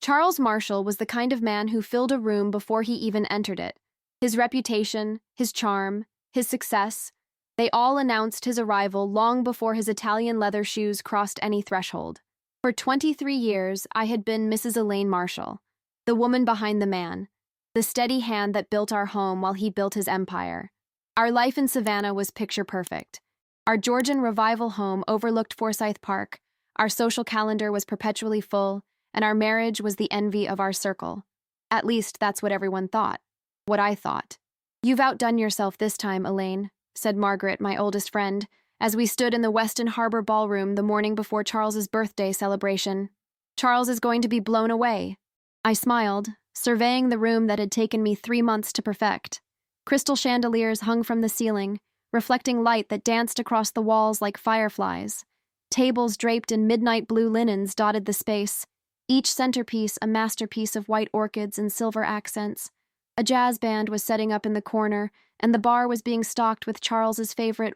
Charles Marshall was the kind of man who filled a room before he even entered it. His reputation, his charm, his success, they all announced his arrival long before his Italian leather shoes crossed any threshold. For 23 years, I had been Mrs. Elaine Marshall, the woman behind the man, the steady hand that built our home while he built his empire. Our life in Savannah was picture perfect. Our Georgian revival home overlooked Forsyth Park, our social calendar was perpetually full, and our marriage was the envy of our circle. At least that's what everyone thought. What I thought. "You've outdone yourself this time, Elaine," said Margaret, my oldest friend, as we stood in the Weston Harbor Ballroom the morning before Charles's birthday celebration. "Charles is going to be blown away." I smiled, surveying the room that had taken me 3 months to perfect. Crystal chandeliers hung from the ceiling, reflecting light that danced across the walls like fireflies. Tables draped in midnight blue linens dotted the space, each centerpiece a masterpiece of white orchids and silver accents. A jazz band was setting up in the corner, and the bar was being stocked with Charles's favorite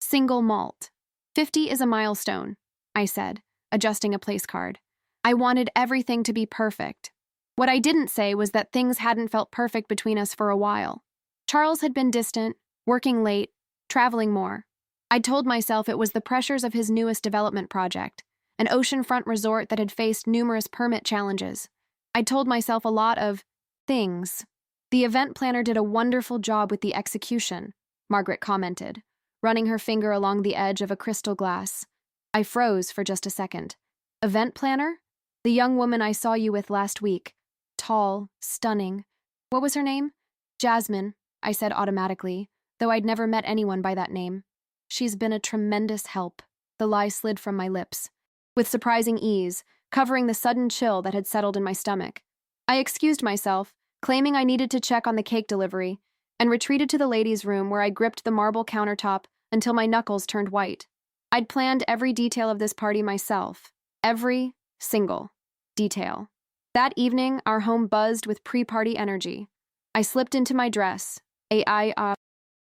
single malt. 50 is a milestone, I said, adjusting a place card. I wanted everything to be perfect. What I didn't say was that things hadn't felt perfect between us for a while. Charles had been distant, working late, traveling more. I'd told myself it was the pressures of his newest development project, an oceanfront resort that had faced numerous permit challenges. I'd told myself a lot of things. "The event planner did a wonderful job with the execution," Margaret commented, running her finger along the edge of a crystal glass. I froze for just a second. "Event planner? The young woman I saw you with last week. Tall, stunning. What was her name?" "Jasmine," I said automatically, though I'd never met anyone by that name. "She's been a tremendous help." The lie slid from my lips, with surprising ease, covering the sudden chill that had settled in my stomach. I excused myself, claiming I needed to check on the cake delivery, and retreated to the ladies' room where I gripped the marble countertop until my knuckles turned white. I'd planned every detail of this party myself. Every single detail. That evening, our home buzzed with pre-party energy. I slipped into my dress, a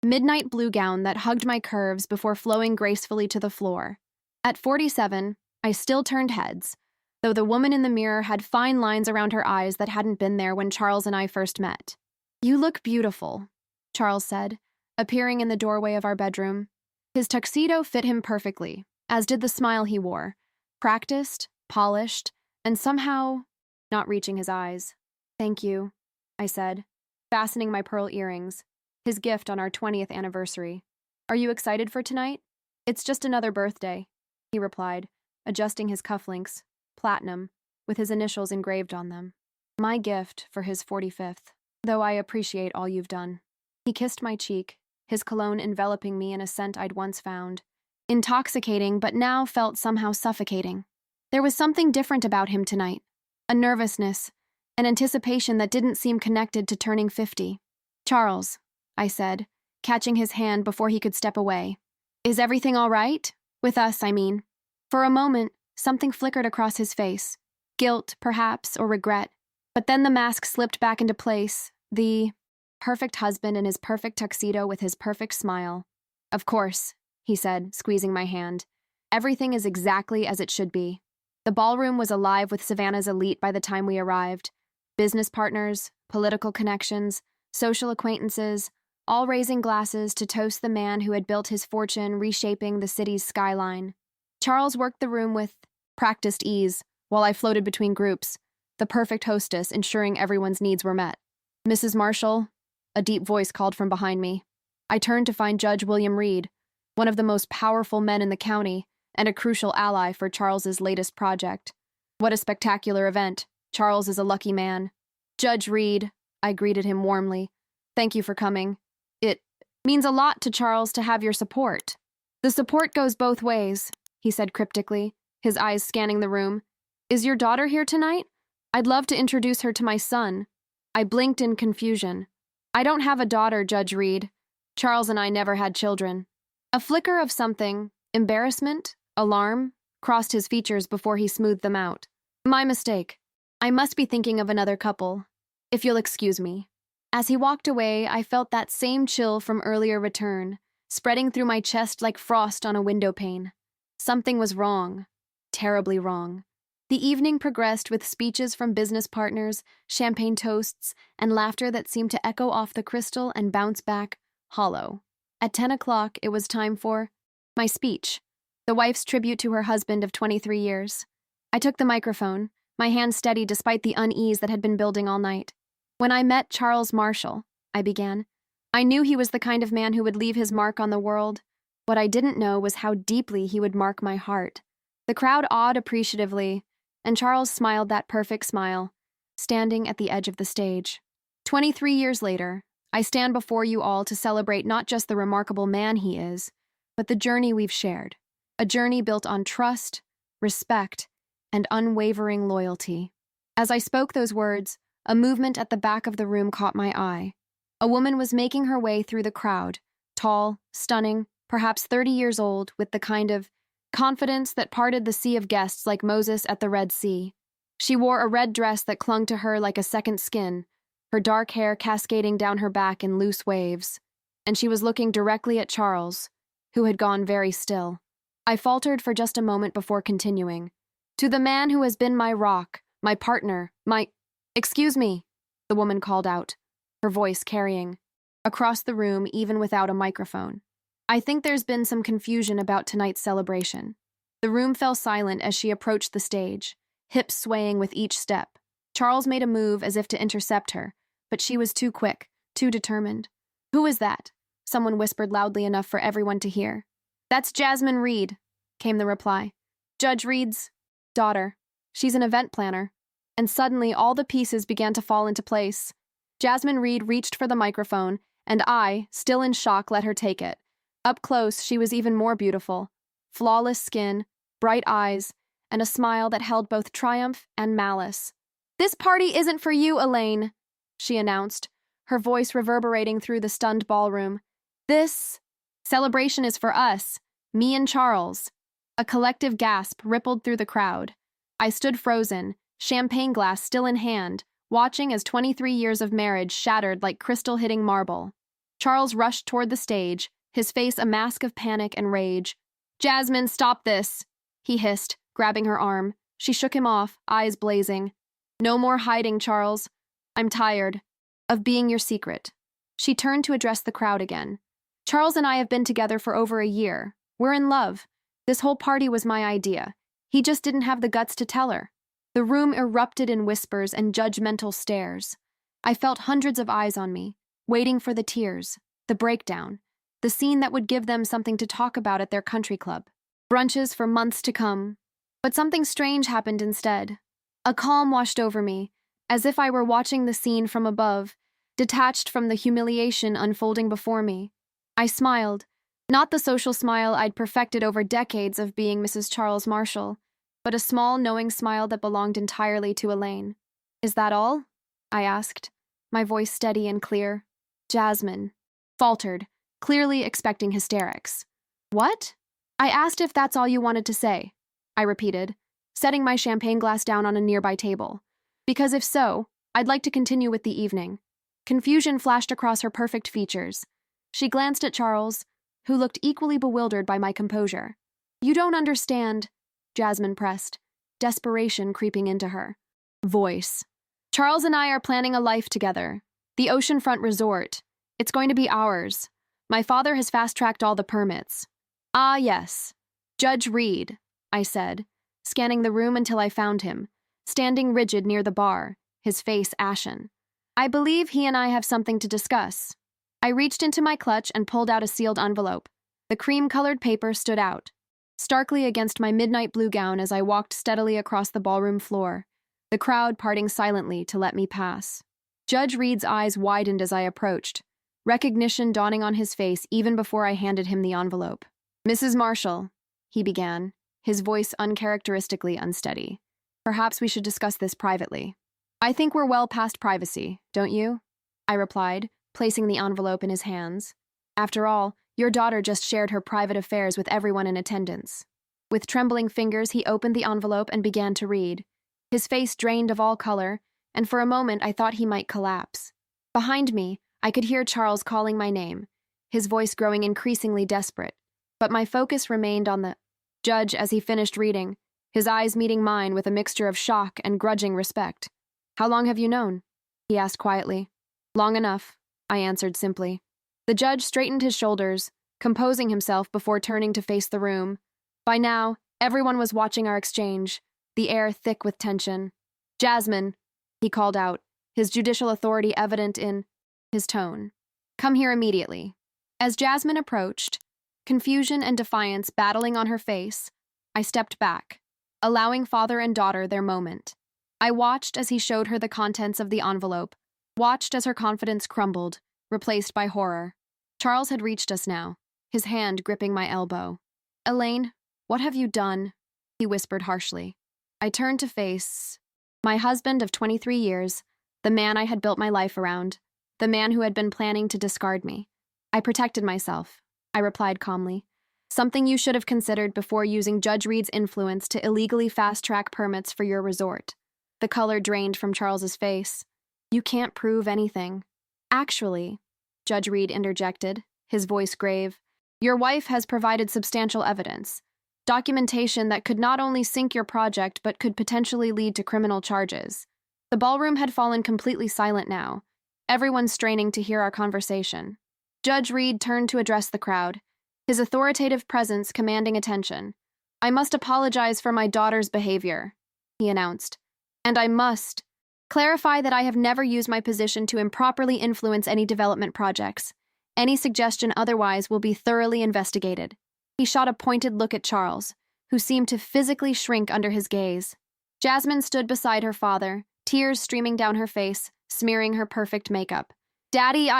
midnight blue gown that hugged my curves before flowing gracefully to the floor. At 47, I still turned heads, though the woman in the mirror had fine lines around her eyes that hadn't been there when Charles and I first met. "You look beautiful," Charles said, appearing in the doorway of our bedroom. His tuxedo fit him perfectly, as did the smile he wore, practiced, polished, and somehow not reaching his eyes. "Thank you," I said, fastening my pearl earrings, his gift on our 20th anniversary. "Are you excited for tonight?" "It's just another birthday," he replied, adjusting his cufflinks, platinum, with his initials engraved on them. "My gift for his 45th, though I appreciate all you've done." He kissed my cheek, his cologne enveloping me in a scent I'd once found. Intoxicating, but now felt somehow suffocating. There was something different about him tonight, a nervousness, an anticipation that didn't seem connected to turning 50. "Charles," I said, catching his hand before he could step away. "Is everything all right? With us, I mean." For a moment, something flickered across his face. Guilt, perhaps, or regret. But then the mask slipped back into place, the perfect husband in his perfect tuxedo with his perfect smile. "Of course," he said, squeezing my hand. "Everything is exactly as it should be." The ballroom was alive with Savannah's elite by the time we arrived. Business partners, political connections, social acquaintances, all raising glasses to toast the man who had built his fortune reshaping the city's skyline. Charles worked the room with practiced ease, while I floated between groups, the perfect hostess ensuring everyone's needs were met. "Mrs. Marshall," a deep voice called from behind me. I turned to find Judge William Reed, one of the most powerful men in the county, and a crucial ally for Charles's latest project. What a spectacular event. Charles is a lucky man. "Judge Reed," I greeted him warmly. "Thank you for coming. It means a lot to Charles to have your support." "The support goes both ways," he said cryptically, his eyes scanning the room. "Is your daughter here tonight? I'd love to introduce her to my son." I blinked in confusion. "I don't have a daughter, Judge Reed. Charles and I never had children." A flicker of something, embarrassment, alarm, crossed his features before he smoothed them out. "My mistake. I must be thinking of another couple. If you'll excuse me." As he walked away, I felt that same chill from earlier return, spreading through my chest like frost on a window pane. Something was wrong. Terribly wrong. The evening progressed with speeches from business partners, champagne toasts, and laughter that seemed to echo off the crystal and bounce back, hollow. At 10 o'clock, it was time for my speech, the wife's tribute to her husband of 23 years. I took the microphone, my hand steady despite the unease that had been building all night. When I met Charles Marshall, I began, I knew he was the kind of man who would leave his mark on the world. What I didn't know was how deeply he would mark my heart. The crowd awed appreciatively, and Charles smiled that perfect smile, standing at the edge of the stage. 23 years later, I stand before you all to celebrate not just the remarkable man he is, but the journey we've shared, a journey built on trust, respect, and unwavering loyalty. As I spoke those words, a movement at the back of the room caught my eye. A woman was making her way through the crowd, tall, stunning, perhaps 30 years old, with the kind of confidence that parted the sea of guests like Moses at the Red Sea. She wore a red dress that clung to her like a second skin, her dark hair cascading down her back in loose waves, and she was looking directly at Charles, who had gone very still. I faltered for just a moment before continuing. To the man who has been my rock, my partner, my— Excuse me, the woman called out, her voice carrying across the room even without a microphone. I think there's been some confusion about tonight's celebration. The room fell silent as she approached the stage, hips swaying with each step. Charles made a move as if to intercept her, but she was too quick, too determined. Who is that? Someone whispered loudly enough for everyone to hear. That's Jasmine Reed, came the reply. Judge Reed's daughter. She's an event planner. And suddenly all the pieces began to fall into place. Jasmine Reed reached for the microphone, and I, still in shock, let her take it. Up close, she was even more beautiful. Flawless skin, bright eyes, and a smile that held both triumph and malice. This party isn't for you, Elaine, she announced, her voice reverberating through the stunned ballroom. This celebration is for us, me and Charles. A collective gasp rippled through the crowd. I stood frozen, champagne glass still in hand, watching as 23 years of marriage shattered like crystal hitting marble. Charles rushed toward the stage, his face a mask of panic and rage. Jasmine, stop this, he hissed, grabbing her arm. She shook him off, eyes blazing. No more hiding, Charles. I'm tired of being your secret. She turned to address the crowd again. Charles and I have been together for over a year. We're in love. This whole party was my idea. He just didn't have the guts to tell her. The room erupted in whispers and judgmental stares. I felt hundreds of eyes on me, waiting for the tears, the breakdown, the scene that would give them something to talk about at their country club. Brunches for months to come. But something strange happened instead. A calm washed over me, as if I were watching the scene from above, detached from the humiliation unfolding before me. I smiled, not the social smile I'd perfected over decades of being Mrs. Charles Marshall, but a small, knowing smile that belonged entirely to Elaine. Is that all? I asked, my voice steady and clear. Jasmine faltered, clearly expecting hysterics. What? I asked if that's all you wanted to say, I repeated, setting my champagne glass down on a nearby table. Because if so, I'd like to continue with the evening. Confusion flashed across her perfect features. She glanced at Charles, who looked equally bewildered by my composure. You don't understand, Jasmine pressed, desperation creeping into her voice. Charles and I are planning a life together. The oceanfront resort. It's going to be ours. My father has fast-tracked all the permits. Ah, yes. Judge Reed, I said, scanning the room until I found him, standing rigid near the bar, his face ashen. I believe he and I have something to discuss. I reached into my clutch and pulled out a sealed envelope. The cream-colored paper stood out, starkly against my midnight blue gown as I walked steadily across the ballroom floor, the crowd parting silently to let me pass. Judge Reed's eyes widened as I approached, recognition dawning on his face even before I handed him the envelope. Mrs. Marshall, he began, his voice uncharacteristically unsteady. Perhaps we should discuss this privately. I think we're well past privacy, don't you? I replied, placing the envelope in his hands. After all, your daughter just shared her private affairs with everyone in attendance. With trembling fingers, he opened the envelope and began to read. His face drained of all color, and for a moment I thought he might collapse. Behind me, I could hear Charles calling my name, his voice growing increasingly desperate. But my focus remained on the judge as he finished reading. his eyes meeting mine with a mixture of shock and grudging respect. "How long have you known?" he asked quietly. "Long enough," I answered simply. The judge straightened his shoulders, composing himself before turning to face the room. By now, everyone was watching our exchange, the air thick with tension. "Jasmine," he called out, his judicial authority evident in his tone. "Come here immediately." As Jasmine approached, confusion and defiance battling on her face, I stepped back, allowing father and daughter their moment. I watched as he showed her the contents of the envelope, watched as her confidence crumbled, replaced by horror. Charles had reached us now, his hand gripping my elbow. "Elaine, what have you done?" he whispered harshly. I turned to face my husband of 23 years, the man I had built my life around, the man who had been planning to discard me. "I protected myself," I replied calmly. "Something you should have considered before using Judge Reed's influence to illegally fast-track permits for your resort." The color drained from Charles's face. "You can't prove anything." "Actually," Judge Reed interjected, his voice grave, "your wife has provided substantial evidence. Documentation that could not only sink your project but could potentially lead to criminal charges." The ballroom had fallen completely silent now, everyone straining to hear our conversation. Judge Reed turned to address the crowd, his authoritative presence commanding attention. "I must apologize for my daughter's behavior," he announced. "And I must clarify that I have never used my position to improperly influence any development projects. Any suggestion otherwise will be thoroughly investigated." He shot a pointed look at Charles, who seemed to physically shrink under his gaze. Jasmine stood beside her father, tears streaming down her face, smearing her perfect makeup. "Daddy,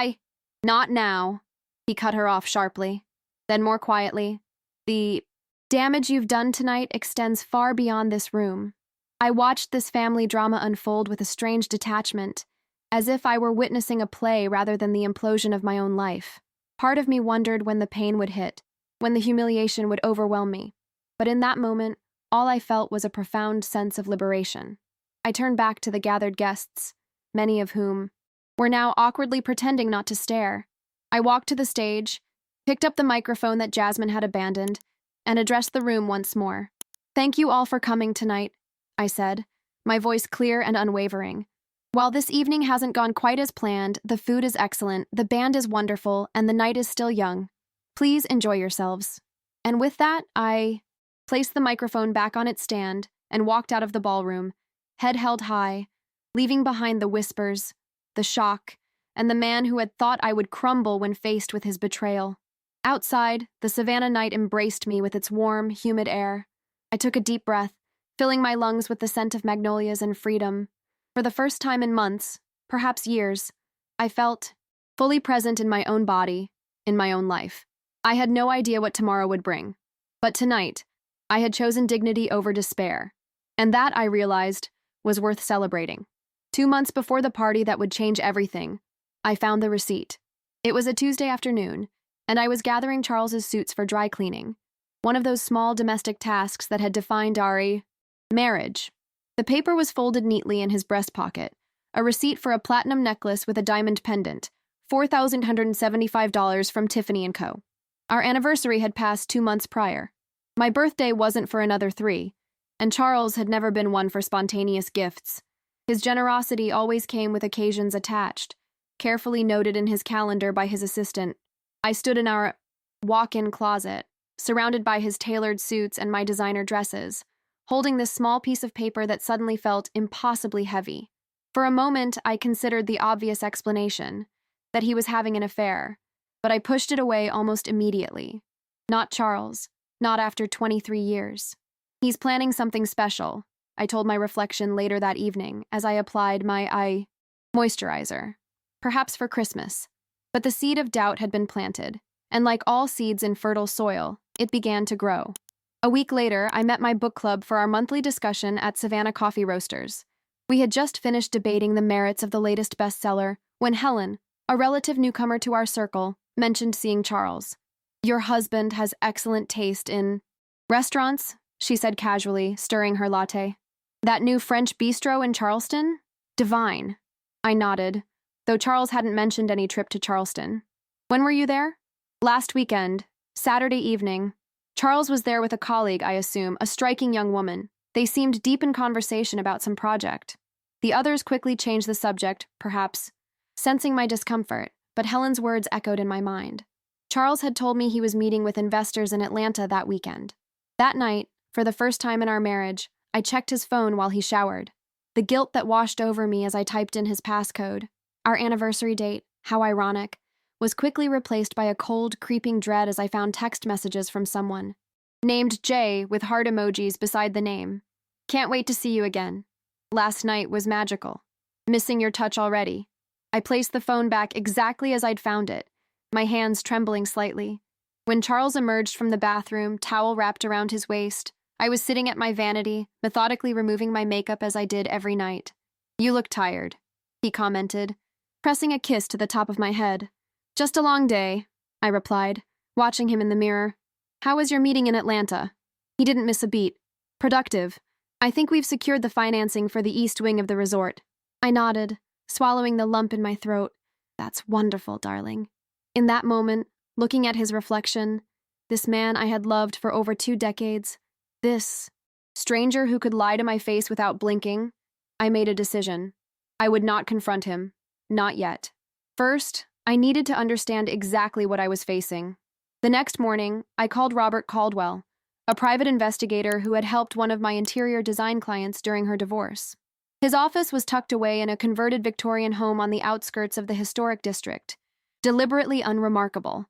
Not now," he cut her off sharply. Then more quietly, "The damage you've done tonight extends far beyond this room." I watched this family drama unfold with a strange detachment, as if I were witnessing a play rather than the implosion of my own life. Part of me wondered when the pain would hit, when the humiliation would overwhelm me. But in that moment, all I felt was a profound sense of liberation. I turned back to the gathered guests, many of whom were now awkwardly pretending not to stare. I walked to the stage, picked up the microphone that Jasmine had abandoned, and addressed the room once more. "Thank you all for coming tonight," I said, my voice clear and unwavering. "While this evening hasn't gone quite as planned, the food is excellent, the band is wonderful, and the night is still young. Please enjoy yourselves." And with that, I placed the microphone back on its stand and walked out of the ballroom, head held high, leaving behind the whispers, the shock, and the man who had thought I would crumble when faced with his betrayal. Outside, the Savannah night embraced me with its warm, humid air. I took a deep breath, filling my lungs with the scent of magnolias and freedom. For the first time in months, perhaps years, I felt fully present in my own body, in my own life. I had no idea what tomorrow would bring. But tonight, I had chosen dignity over despair. And that, I realized, was worth celebrating. 2 months before the party that would change everything, I found the receipt. It was a Tuesday afternoon, and I was gathering Charles's suits for dry cleaning, one of those small domestic tasks that had defined our marriage. The paper was folded neatly in his breast pocket, a receipt for a platinum necklace with a diamond pendant, $4,175 from Tiffany & Co. Our anniversary had passed 2 months prior. My birthday wasn't for another 3, and Charles had never been one for spontaneous gifts. His generosity always came with occasions attached, carefully noted in his calendar by his assistant. I stood in our walk-in closet, surrounded by his tailored suits and my designer dresses, holding this small piece of paper that suddenly felt impossibly heavy. For a moment, I considered the obvious explanation, that he was having an affair, but I pushed it away almost immediately. Not Charles, not after 23 years. "He's planning something special," I told my reflection later that evening as I applied my eye moisturizer. "Perhaps for Christmas." But the seed of doubt had been planted, and like all seeds in fertile soil, it began to grow. A week later, I met my book club for our monthly discussion at Savannah Coffee Roasters. We had just finished debating the merits of the latest bestseller when Helen, a relative newcomer to our circle, mentioned seeing Charles. "Your husband has excellent taste in restaurants," she said casually, stirring her latte. "That new French bistro in Charleston? Divine." I nodded, though Charles hadn't mentioned any trip to Charleston. "When were you there?" "Last weekend, Saturday evening." Charles was there with a colleague, I assume, a striking young woman. They seemed deep in conversation about some project. The others quickly changed the subject, perhaps sensing my discomfort, but Helen's words echoed in my mind. Charles had told me he was meeting with investors in Atlanta that weekend. That night, for the first time in our marriage, I checked his phone while he showered. The guilt that washed over me as I typed in his passcode, our anniversary date, how ironic, was quickly replaced by a cold, creeping dread as I found text messages from someone. Named Jay with heart emojis beside the name. Can't wait to see you again. Last night was magical. Missing your touch already. I placed the phone back exactly as I'd found it, my hands trembling slightly. When Charles emerged from the bathroom, towel wrapped around his waist, I was sitting at my vanity, methodically removing my makeup as I did every night. You look tired, he commented, pressing a kiss to the top of my head. Just a long day, I replied, watching him in the mirror. How was your meeting in Atlanta? He didn't miss a beat. Productive. I think we've secured the financing for the east wing of the resort. I nodded, swallowing the lump in my throat. That's wonderful, darling. In that moment, looking at his reflection, this man I had loved for over 2 decades, this stranger who could lie to my face without blinking, I made a decision. I would not confront him. Not yet. First, I needed to understand exactly what I was facing. The next morning, I called Robert Caldwell, a private investigator who had helped one of my interior design clients during her divorce. His office was tucked away in a converted Victorian home on the outskirts of the historic district, deliberately unremarkable.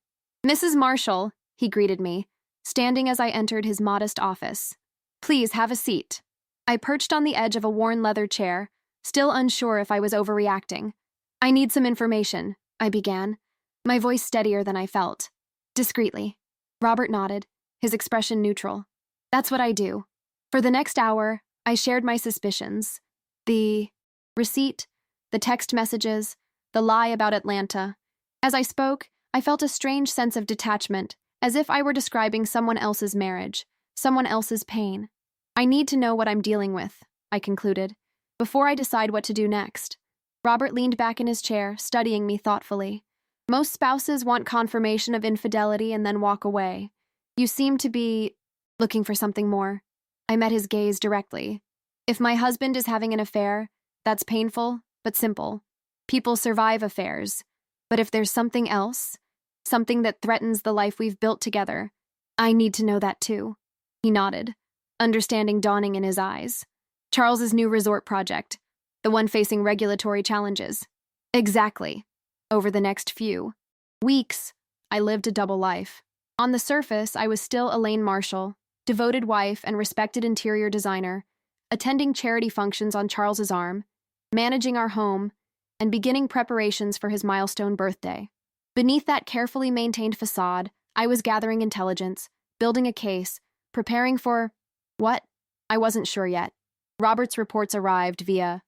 Mrs. Marshall, he greeted me, standing as I entered his modest office. Please have a seat. I perched on the edge of a worn leather chair, still unsure if I was overreacting. I need some information, I began, my voice steadier than I felt. Discreetly. Robert nodded, his expression neutral. That's what I do. For the next hour, I shared my suspicions. The receipt, the text messages, the lie about Atlanta. As I spoke, I felt a strange sense of detachment, as if I were describing someone else's marriage, someone else's pain. I need to know what I'm dealing with, I concluded, before I decide what to do next. Robert leaned back in his chair, studying me thoughtfully. Most spouses want confirmation of infidelity and then walk away. You seem to be looking for something more. I met his gaze directly. If my husband is having an affair, that's painful, but simple. People survive affairs. But if there's something else, something that threatens the life we've built together, I need to know that too. He nodded, understanding dawning in his eyes. Charles's new resort project, the one facing regulatory challenges. Exactly. Over the next few weeks, I lived a double life. On the surface, I was still Elaine Marshall, devoted wife and respected interior designer, attending charity functions on Charles's arm, managing our home, and beginning preparations for his milestone birthday. Beneath that carefully maintained facade, I was gathering intelligence, building a case, preparing for what? I wasn't sure yet. Robert's reports arrived via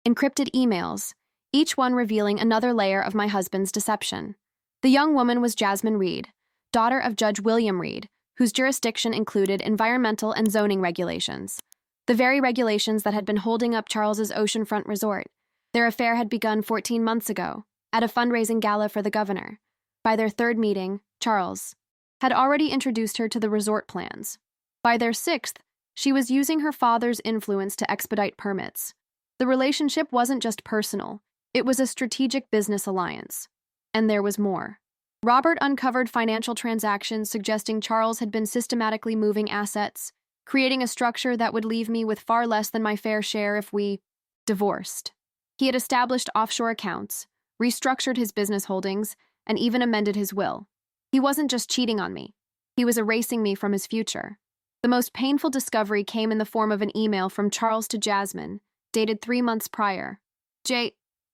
encrypted emails, each one revealing another layer of my husband's deception. The young woman was Jasmine Reed, daughter of Judge William Reed, whose jurisdiction included environmental and zoning regulations. The very regulations that had been holding up Charles's oceanfront resort. Their affair had begun 14 months ago, at a fundraising gala for the governor. By their third meeting, Charles had already introduced her to the resort plans. By their sixth, she was using her father's influence to expedite permits. The relationship wasn't just personal, it was a strategic business alliance. And there was more. Robert uncovered financial transactions suggesting Charles had been systematically moving assets, creating a structure that would leave me with far less than my fair share if we divorced. He had established offshore accounts, restructured his business holdings, and even amended his will. He wasn't just cheating on me. He was erasing me from his future. The most painful discovery came in the form of an email from Charles to Jasmine, dated 3 months prior.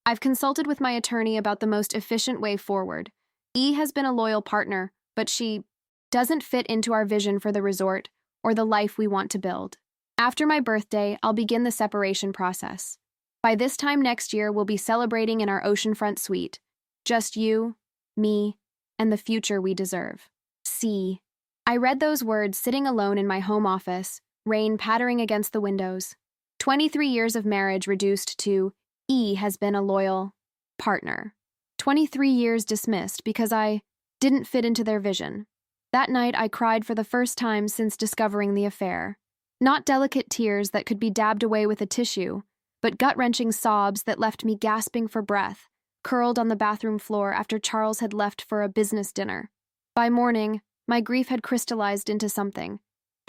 I've consulted with my attorney about the most efficient way forward. E has been a loyal partner, but she doesn't fit into our vision for the resort or the life we want to build. After my birthday, I'll begin the separation process. By this time next year, we'll be celebrating in our oceanfront suite. Just you, me, and the future we deserve. C. I read those words sitting alone in my home office, rain pattering against the windows. 23 years of marriage reduced to E has been a loyal partner. 23 years dismissed because I didn't fit into their vision. That night, I cried for the first time since discovering the affair. Not delicate tears that could be dabbed away with a tissue, but gut-wrenching sobs that left me gasping for breath, curled on the bathroom floor after Charles had left for a business dinner. By morning, my grief had crystallized into something.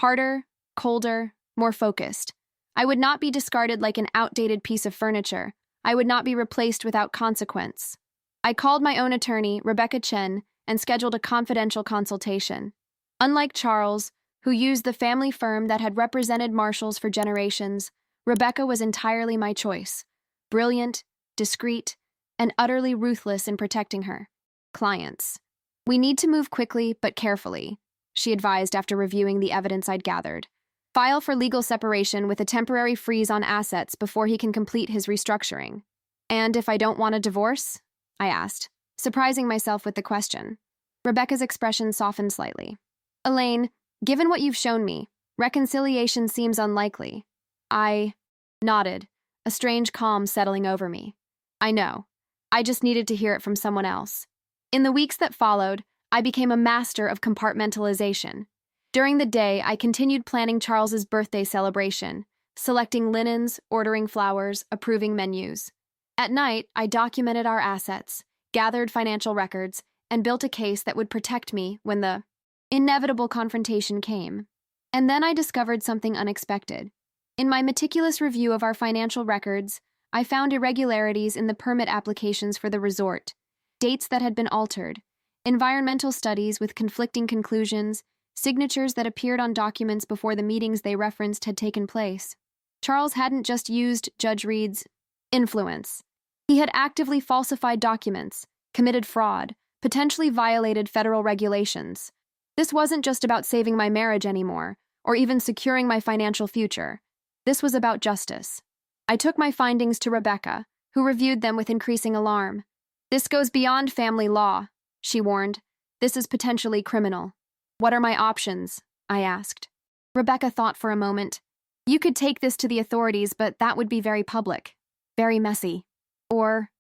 Harder, colder, more focused. I would not be discarded like an outdated piece of furniture. I would not be replaced without consequence. I called my own attorney, Rebecca Chen, and scheduled a confidential consultation. Unlike Charles, who used the family firm that had represented Marshalls for generations, Rebecca was entirely my choice. Brilliant, discreet, and utterly ruthless in protecting her clients. "We need to move quickly but carefully," she advised after reviewing the evidence I'd gathered. "File for legal separation with a temporary freeze on assets before he can complete his restructuring." "And if I don't want a divorce?" I asked, surprising myself with the question. Rebecca's expression softened slightly. "Elaine, given what you've shown me, reconciliation seems unlikely." I nodded, a strange calm settling over me. "I know. I just needed to hear it from someone else." In the weeks that followed, I became a master of compartmentalization. During the day, I continued planning Charles's birthday celebration, selecting linens, ordering flowers, approving menus. At night, I documented our assets, gathered financial records, and built a case that would protect me when the inevitable confrontation came. And then I discovered something unexpected. In my meticulous review of our financial records, I found irregularities in the permit applications for the resort, dates that had been altered, environmental studies with conflicting conclusions, signatures that appeared on documents before the meetings they referenced had taken place. Charles hadn't just used Judge Reed's influence. He had actively falsified documents, committed fraud, potentially violated federal regulations. This wasn't just about saving my marriage anymore, or even securing my financial future. This was about justice. I took my findings to Rebecca, who reviewed them with increasing alarm. "This goes beyond family law," she warned. "This is potentially criminal." "What are my options?" I asked. Rebecca thought for a moment. "You could take this to the authorities, but that would be very public, very messy. Or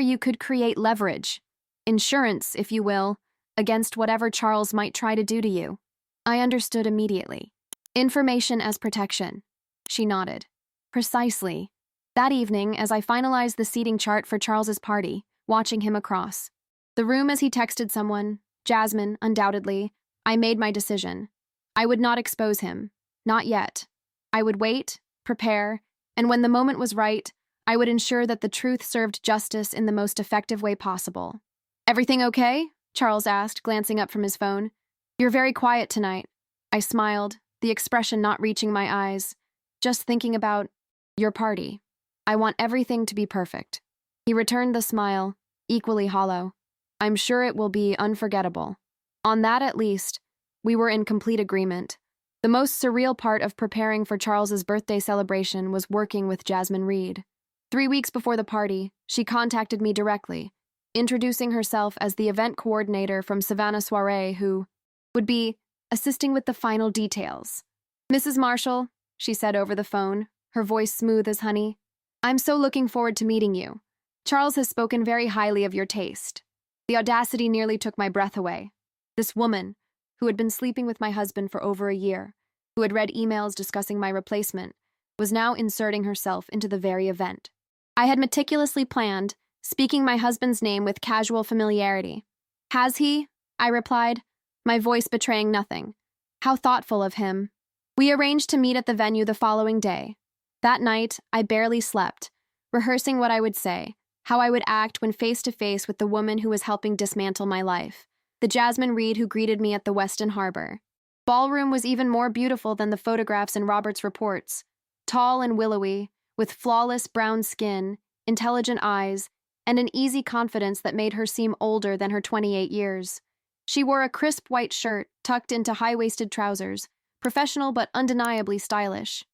you could create leverage, insurance, if you will, against whatever Charles might try to do to you." I understood immediately. "Information as protection." She nodded. "Precisely." That evening, as I finalized the seating chart for Charles's party, watching him across the room as he texted someone, Jasmine, undoubtedly, I made my decision. I would not expose him. Not yet. I would wait, prepare, and when the moment was right, I would ensure that the truth served justice in the most effective way possible. "Everything okay?" Charles asked, glancing up from his phone. "You're very quiet tonight." I smiled, the expression not reaching my eyes. "Just thinking about your party. I want everything to be perfect." He returned the smile, equally hollow. "I'm sure it will be unforgettable." On that, at least, we were in complete agreement. The most surreal part of preparing for Charles's birthday celebration was working with Jasmine Reed. 3 weeks before the party, she contacted me directly, introducing herself as the event coordinator from Savannah Soiree who would be assisting with the final details. "Mrs. Marshall," she said over the phone, her voice smooth as honey, "I'm so looking forward to meeting you. Charles has spoken very highly of your taste." The audacity nearly took my breath away. This woman, who had been sleeping with my husband for over a year, who had read emails discussing my replacement, was now inserting herself into the very event. I had meticulously planned, speaking my husband's name with casual familiarity. "Has he?" I replied, my voice betraying nothing. How thoughtful of him. We arranged to meet at the venue the following day. That night, I barely slept, rehearsing what I would say, how I would act when face to face with the woman who was helping dismantle my life, the Jasmine Reed who greeted me at the Weston Harbor. Ballroom was even more beautiful than the photographs in Robert's reports. Tall and willowy, with flawless brown skin, intelligent eyes, and an easy confidence that made her seem older than her 28 years. She wore a crisp white shirt tucked into high-waisted trousers, professional but undeniably stylish.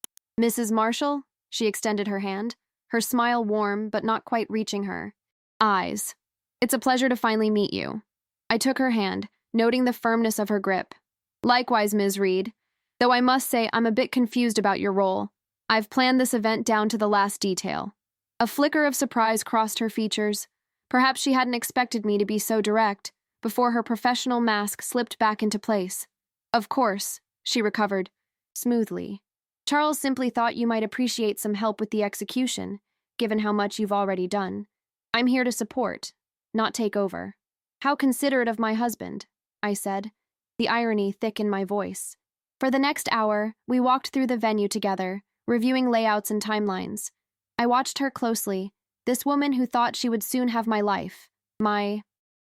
"Mrs. Marshall?" She extended her hand, her smile warm but not quite reaching her. Eyes. "It's a pleasure to finally meet you." I took her hand, noting the firmness of her grip. "Likewise, Ms. Reed, though I must say I'm a bit confused about your role. I've planned this event down to the last detail." A flicker of surprise crossed her features. Perhaps she hadn't expected me to be so direct, before her professional mask slipped back into place. "Of course," she recovered. smoothly. Charles simply thought you might appreciate some help with the execution, given how much you've already done. I'm here to support, not take over. How considerate of my husband, I said, the irony thick in my voice. For the next hour, we walked through the venue together, reviewing layouts and timelines. I watched her closely, this woman who thought she would soon have my life, my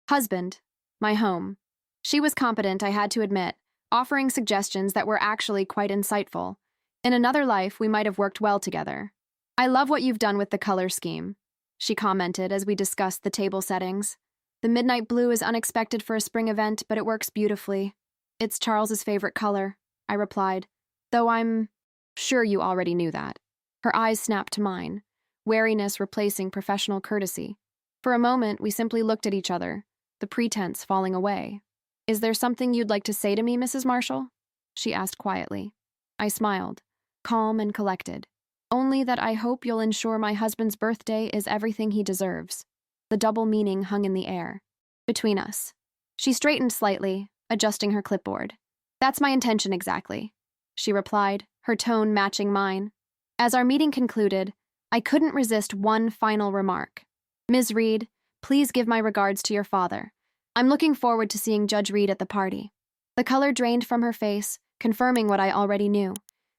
husband, my home. She was competent, I had to admit, offering suggestions that were actually quite insightful. In another life, we might have worked well together. I love what you've done with the color scheme, she commented as we discussed the table settings. The midnight blue is unexpected for a spring event, but it works beautifully. It's Charles's favorite color, I replied, though I'm sure you already knew that. Her eyes snapped to mine, wariness replacing professional courtesy. For a moment, we simply looked at each other, the pretense falling away. Is there something you'd like to say to me, Mrs. Marshall? She asked quietly. I smiled, calm and collected. Only that I hope you'll ensure my husband's birthday is everything he deserves. The double meaning hung in the air. Between us. She straightened slightly, adjusting her clipboard. That's my intention exactly, she replied, her tone matching mine. As our meeting concluded, I couldn't resist one final remark. Ms. Reed, please give my regards to your father. I'm looking forward to seeing Judge Reed at the party. The color drained from her face, confirming what I already knew.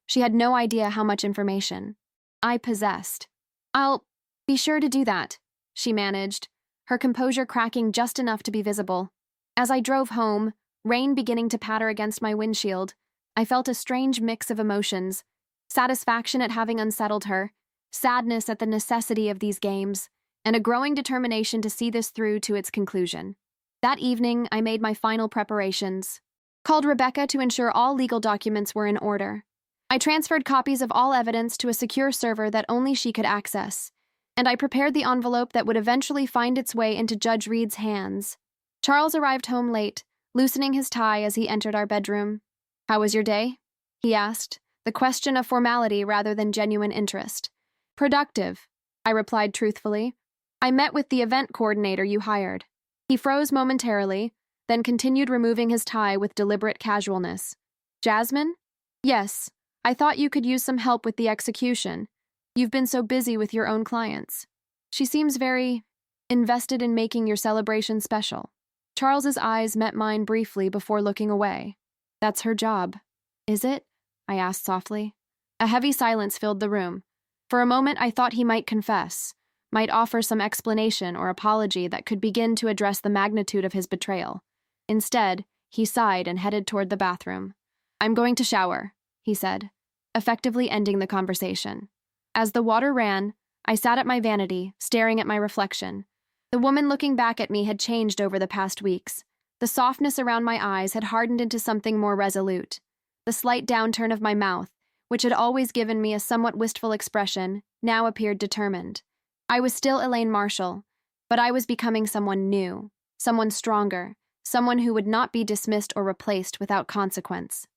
She had no idea how much information I possessed. I'll be sure to do that, she managed, her composure cracking just enough to be visible. As I drove home, rain beginning to patter against my windshield, I felt a strange mix of emotions: satisfaction at having unsettled her, sadness at the necessity of these games, and a growing determination to see this through to its conclusion. That evening, I made my final preparations, called Rebecca to ensure all legal documents were in order. I transferred copies of all evidence to a secure server that only she could access, and I prepared the envelope that would eventually find its way into Judge Reed's hands. Charles arrived home late, loosening his tie as he entered our bedroom. How was your day? He asked, the question of formality rather than genuine interest. Productive, I replied truthfully. I met with the event coordinator you hired. He froze momentarily, then continued removing his tie with deliberate casualness. Jasmine? Yes, I thought you could use some help with the execution. You've been so busy with your own clients. She seems very invested in making your celebration special. Charles's eyes met mine briefly before looking away. That's her job. Is it? I asked softly. A heavy silence filled the room. For a moment I thought he might confess, might offer some explanation or apology that could begin to address the magnitude of his betrayal. Instead, he sighed and headed toward the bathroom. I'm going to shower, he said, effectively ending the conversation. As the water ran, I sat at my vanity, staring at my reflection. The woman looking back at me had changed over the past weeks. The softness around my eyes had hardened into something more resolute. The slight downturn of my mouth, which had always given me a somewhat wistful expression, now appeared determined. I was still Elaine Marshall, but I was becoming someone new, someone stronger, someone who would not be dismissed or replaced without consequence.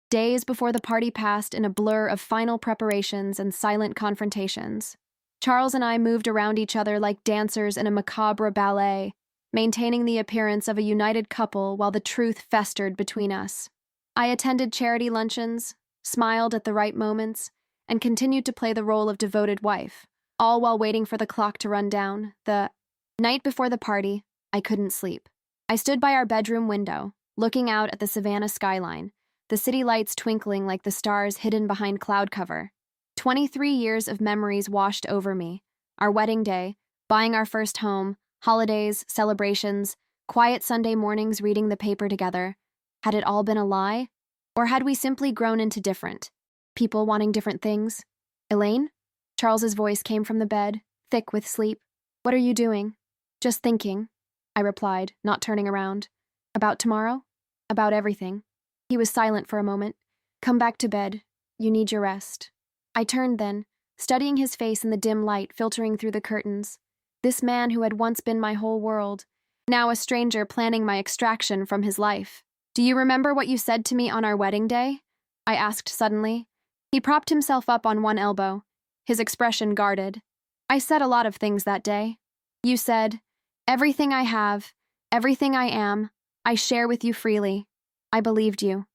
Days before the party passed in a blur of final preparations and silent confrontations. Charles and I moved around each other like dancers in a macabre ballet, maintaining the appearance of a united couple while the truth festered between us. I attended charity luncheons, smiled at the right moments, and continued to play the role of devoted wife, all while waiting for the clock to run down. The night before the party, I couldn't sleep. I stood by our bedroom window, looking out at the Savannah skyline, the city lights twinkling like the stars hidden behind cloud cover. 23 years of memories washed over me. Our wedding day, buying our first home, holidays, celebrations, quiet Sunday mornings reading the paper together. Had it all been a lie? Or had we simply grown into different people wanting different things? Elaine? Charles's voice came from the bed, thick with sleep. What are you doing? Just thinking, I replied, not turning around. About tomorrow? About everything. He was silent for a moment. Come back to bed. You need your rest. I turned then, studying his face in the dim light filtering through the curtains. This man who had once been my whole world, now a stranger planning my extraction from his life. Do you remember what you said to me on our wedding day? I asked suddenly. He propped himself up on one elbow, his expression guarded. I said a lot of things that day. You said, everything I have, everything I am, I share with you freely. I believed you.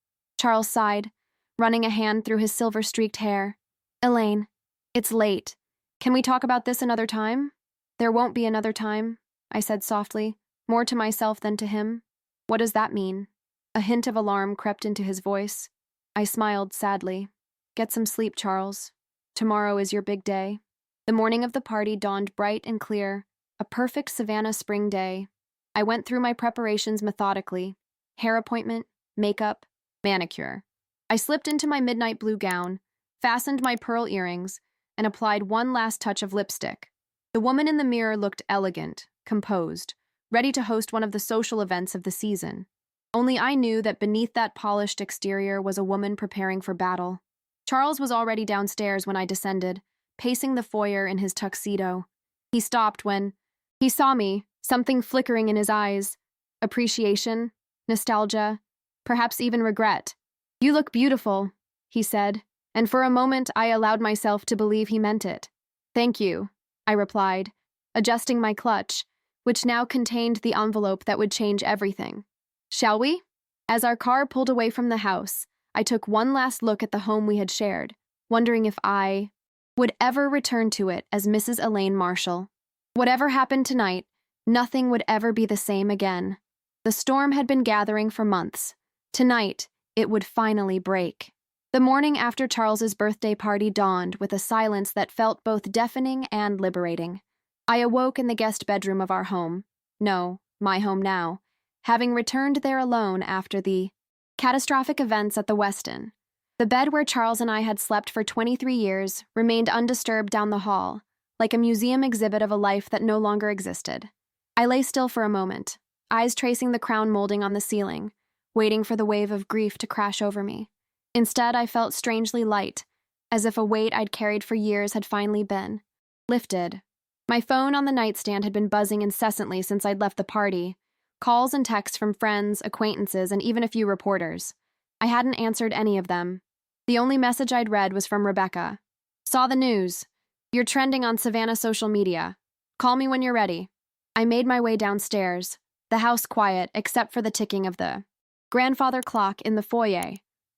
Charles sighed. running a hand through his silver-streaked hair. Elaine, it's late. Can we talk about this another time? There won't be another time, I said softly, more to myself than to him. What does that mean? A hint of alarm crept into his voice. I smiled sadly. Get some sleep, Charles. Tomorrow is your big day. The morning of the party dawned bright and clear, a perfect Savannah spring day. I went through my preparations methodically. Hair appointment, makeup, manicure. I slipped into my midnight blue gown, fastened my pearl earrings, and applied one last touch of lipstick. The woman in the mirror looked elegant, composed, ready to host one of the social events of the season. Only I knew that beneath that polished exterior was a woman preparing for battle. Charles was already downstairs when I descended, pacing the foyer in his tuxedo. He stopped when he saw me, something flickering in his eyes. Appreciation, nostalgia, perhaps even regret. You look beautiful, he said, and for a moment I allowed myself to believe he meant it. Thank you, I replied, adjusting my clutch, which now contained the envelope that would change everything. Shall we? As our car pulled away from the house, I took one last look at the home we had shared, wondering if I would ever return to it as Mrs. Elaine Marshall. Whatever happened tonight, nothing would ever be the same again. The storm had been gathering for months. Tonight, it would finally break. The morning after Charles's birthday party dawned with a silence that felt both deafening and liberating. I awoke in the guest bedroom of our home. No, my home now, having returned there alone after the catastrophic events at the Westin. The bed where Charles and I had slept for 23 years remained undisturbed down the hall, like a museum exhibit of a life that no longer existed. I lay still for a moment, eyes tracing the crown molding on the ceiling, waiting for the wave of grief to crash over me. Instead, I felt strangely light, as if a weight I'd carried for years had finally been lifted. My phone on the nightstand had been buzzing incessantly since I'd left the party, calls and texts from friends, acquaintances, and even a few reporters. I hadn't answered any of them. The only message I'd read was from Rebecca. Saw the news. You're trending on Savannah social media. Call me when you're ready. I made my way downstairs, the house quiet except for the ticking of the grandfather clock in the foyer,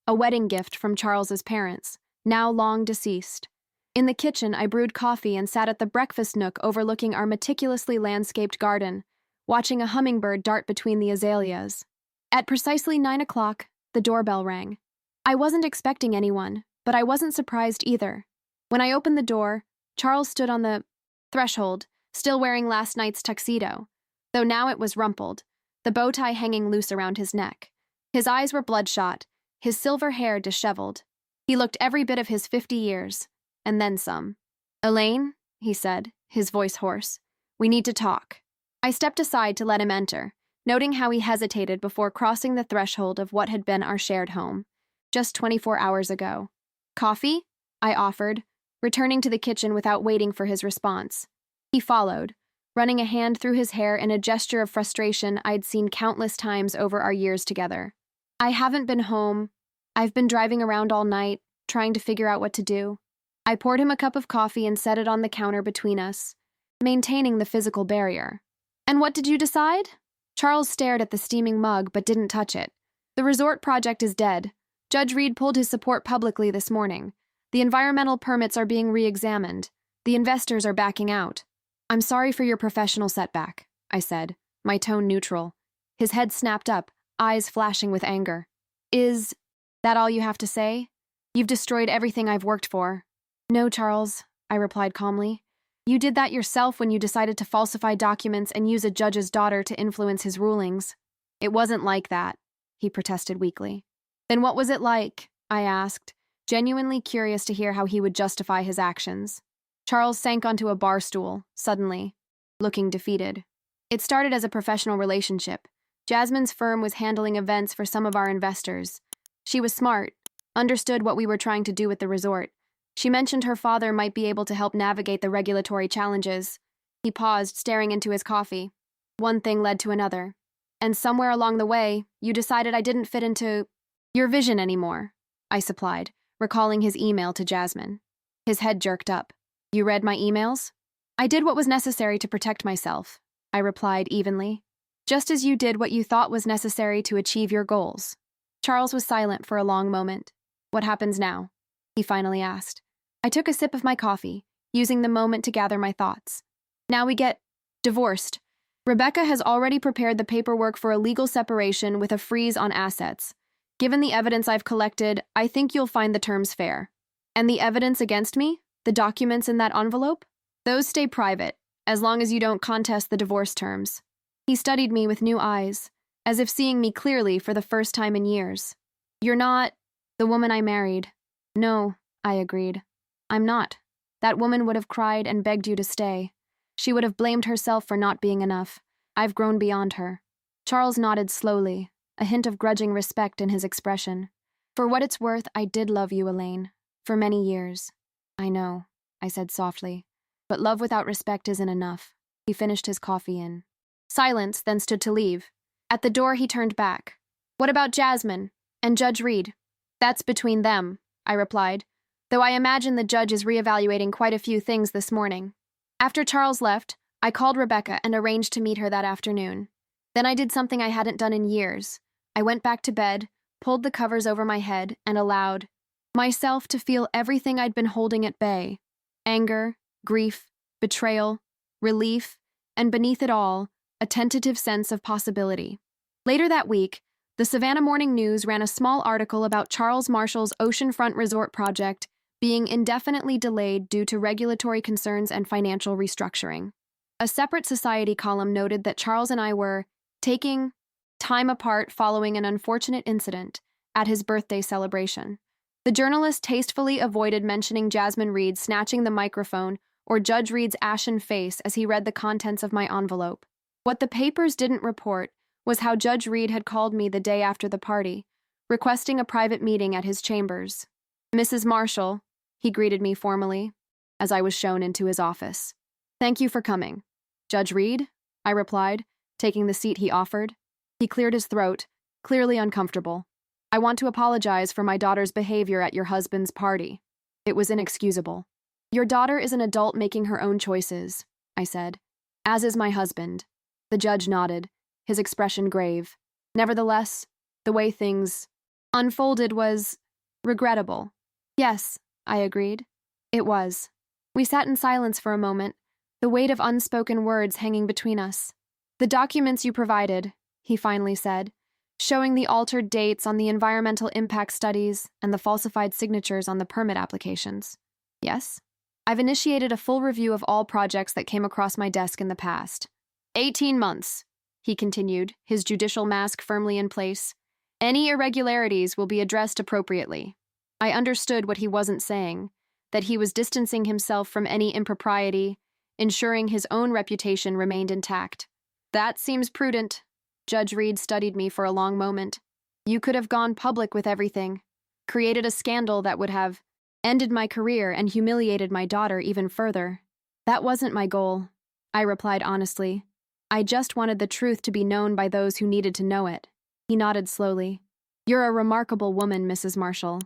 a wedding gift from Charles's parents, now long deceased. In the kitchen, I brewed coffee and sat at the breakfast nook overlooking our meticulously landscaped garden, watching a hummingbird dart between the azaleas. At precisely 9 o'clock, the doorbell rang. I wasn't expecting anyone, but I wasn't surprised either. When I opened the door, Charles stood on the threshold, still wearing last night's tuxedo, though now it was rumpled, the bow tie hanging loose around his neck. His eyes were bloodshot, his silver hair disheveled. He looked every bit of his 50 years, and then some. Elaine, he said, his voice hoarse, we need to talk. I stepped aside to let him enter, noting how he hesitated before crossing the threshold of what had been our shared home, just 24 hours ago. Coffee? I offered, returning to the kitchen without waiting for his response. He followed, running a hand through his hair in a gesture of frustration I'd seen countless times over our years together. I haven't been home. I've been driving around all night, trying to figure out what to do. I poured him a cup of coffee and set it on the counter between us, maintaining the physical barrier. And what did you decide? Charles stared at the steaming mug but didn't touch it. The resort project is dead. Judge Reed pulled his support publicly this morning. The environmental permits are being re-examined. The investors are backing out. I'm sorry for your professional setback, I said, my tone neutral. His head snapped up, eyes flashing with anger. Is that all you have to say? You've destroyed everything I've worked for. No, Charles, I replied calmly. You did that yourself when you decided to falsify documents and use a judge's daughter to influence his rulings. It wasn't like that, he protested weakly. Then what was it like? I asked, genuinely curious to hear how he would justify his actions. Charles sank onto a bar stool, suddenly, looking defeated. It started as a professional relationship. Jasmine's firm was handling events for some of our investors. She was smart, understood what we were trying to do with the resort. She mentioned her father might be able to help navigate the regulatory challenges. He paused, staring into his coffee. One thing led to another. And somewhere along the way, you decided I didn't fit into your vision anymore, I supplied, recalling his email to Jasmine. His head jerked up. You read my emails? I did what was necessary to protect myself, I replied evenly. Just as you did what you thought was necessary to achieve your goals. Charles was silent for a long moment. What happens now? He finally asked. I took a sip of my coffee, using the moment to gather my thoughts. Now we get divorced. Rebecca has already prepared the paperwork for a legal separation with a freeze on assets. Given the evidence I've collected, I think you'll find the terms fair. And the evidence against me? The documents in that envelope? Those stay private, as long as you don't contest the divorce terms. He studied me with new eyes, as if seeing me clearly for the first time in years. You're not the woman I married. No, I agreed. I'm not. That woman would have cried and begged you to stay. She would have blamed herself for not being enough. I've grown beyond her. Charles nodded slowly, a hint of grudging respect in his expression. For what it's worth, I did love you, Elaine. For many years. I know, I said softly. But love without respect isn't enough. He finished his coffee in silence, then stood to leave. At the door, he turned back. What about Jasmine and Judge Reed? That's between them, I replied, though I imagine the judge is reevaluating quite a few things this morning. After Charles left, I called Rebecca and arranged to meet her that afternoon. Then I did something I hadn't done in years. I went back to bed, pulled the covers over my head, and allowed myself to feel everything I'd been holding at bay. Anger, grief, betrayal, relief, and beneath it all, a tentative sense of possibility. Later that week, the Savannah Morning News ran a small article about Charles Marshall's oceanfront resort project being indefinitely delayed due to regulatory concerns and financial restructuring. A separate Society column noted that Charles and I were taking time apart following an unfortunate incident at his birthday celebration. The journalist tastefully avoided mentioning Jasmine Reed snatching the microphone or Judge Reed's ashen face as he read the contents of my envelope. What the papers didn't report was how Judge Reed had called me the day after the party, requesting a private meeting at his chambers. Mrs. Marshall, he greeted me formally, as I was shown into his office. Thank you for coming. Judge Reed? I replied, taking the seat he offered. He cleared his throat, clearly uncomfortable. I want to apologize for my daughter's behavior at your husband's party. It was inexcusable. Your daughter is an adult making her own choices, I said. As is my husband. The judge nodded, his expression grave. Nevertheless, the way things unfolded was regrettable. Yes, I agreed. It was. We sat in silence for a moment, the weight of unspoken words hanging between us. The documents you provided, he finally said, showing the altered dates on the environmental impact studies and the falsified signatures on the permit applications. Yes? I've initiated a full review of all projects that came across my desk in the past. 18 months, he continued, his judicial mask firmly in place. Any irregularities will be addressed appropriately. I understood what he wasn't saying, that he was distancing himself from any impropriety, ensuring his own reputation remained intact. That seems prudent. Judge Reed studied me for a long moment. You could have gone public with everything, created a scandal that would have ended my career and humiliated my daughter even further. That wasn't my goal, I replied honestly. I just wanted the truth to be known by those who needed to know it. He nodded slowly. You're a remarkable woman, Mrs. Marshall.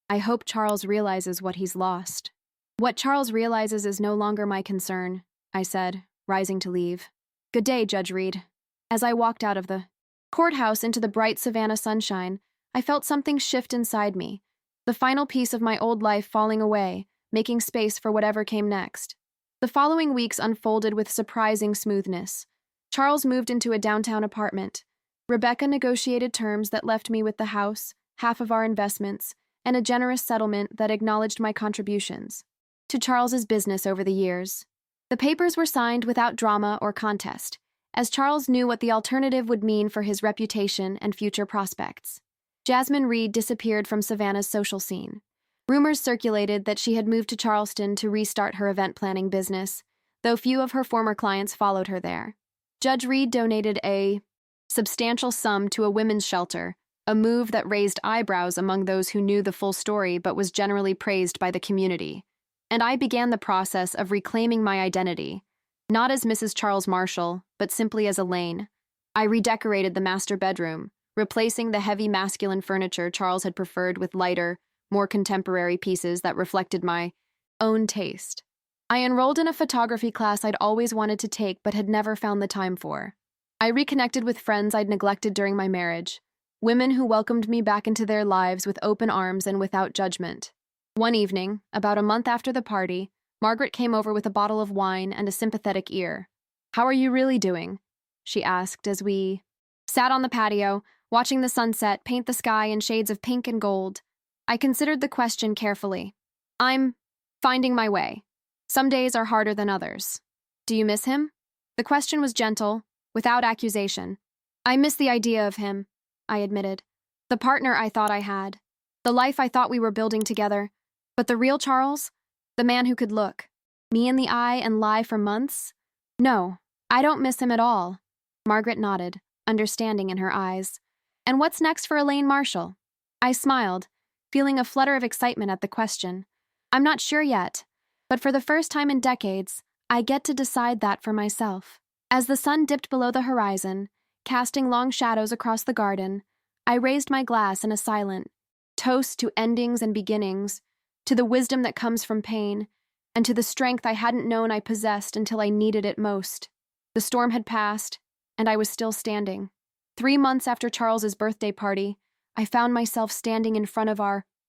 I hope Charles realizes what he's lost. What Charles realizes is no longer my concern, I said, rising to leave. Good day, Judge Reed. As I walked out of the courthouse into the bright Savannah sunshine, I felt something shift inside me, the final piece of my old life falling away, making space for whatever came next. The following weeks unfolded with surprising smoothness. Charles moved into a downtown apartment. Rebecca negotiated terms that left me with the house, half of our investments, and a generous settlement that acknowledged my contributions to Charles's business over the years. The papers were signed without drama or contest, as Charles knew what the alternative would mean for his reputation and future prospects. Jasmine Reed disappeared from Savannah's social scene. Rumors circulated that she had moved to Charleston to restart her event planning business, though few of her former clients followed her there. Judge Reed donated a substantial sum to a women's shelter, a move that raised eyebrows among those who knew the full story but was generally praised by the community. And I began the process of reclaiming my identity, not as Mrs. Charles Marshall, but simply as Elaine. I redecorated the master bedroom, replacing the heavy masculine furniture Charles had preferred with lighter, more contemporary pieces that reflected my own taste. I enrolled in a photography class I'd always wanted to take but had never found the time for. I reconnected with friends I'd neglected during my marriage, women who welcomed me back into their lives with open arms and without judgment. One evening, about a month after the party, Margaret came over with a bottle of wine and a sympathetic ear. "How are you really doing?" she asked as we sat on the patio, watching the sunset paint the sky in shades of pink and gold. I considered the question carefully. "I'm finding my way. Some days are harder than others." "Do you miss him?" The question was gentle, without accusation. "I miss the idea of him," I admitted. "The partner I thought I had. The life I thought we were building together. But the real Charles? The man who could look me in the eye and lie for months? No, I don't miss him at all." Margaret nodded, understanding in her eyes. "And what's next for Elaine Marshall?" I smiled, feeling a flutter of excitement at the question. "I'm not sure yet, but for the first time in decades, I get to decide that for myself." As the sun dipped below the horizon, casting long shadows across the garden, I raised my glass in a silent toast to endings and beginnings, to the wisdom that comes from pain, and to the strength I hadn't known I possessed until I needed it most. The storm had passed, and I was still standing. 3 months after Charles's birthday party, I found myself standing in front of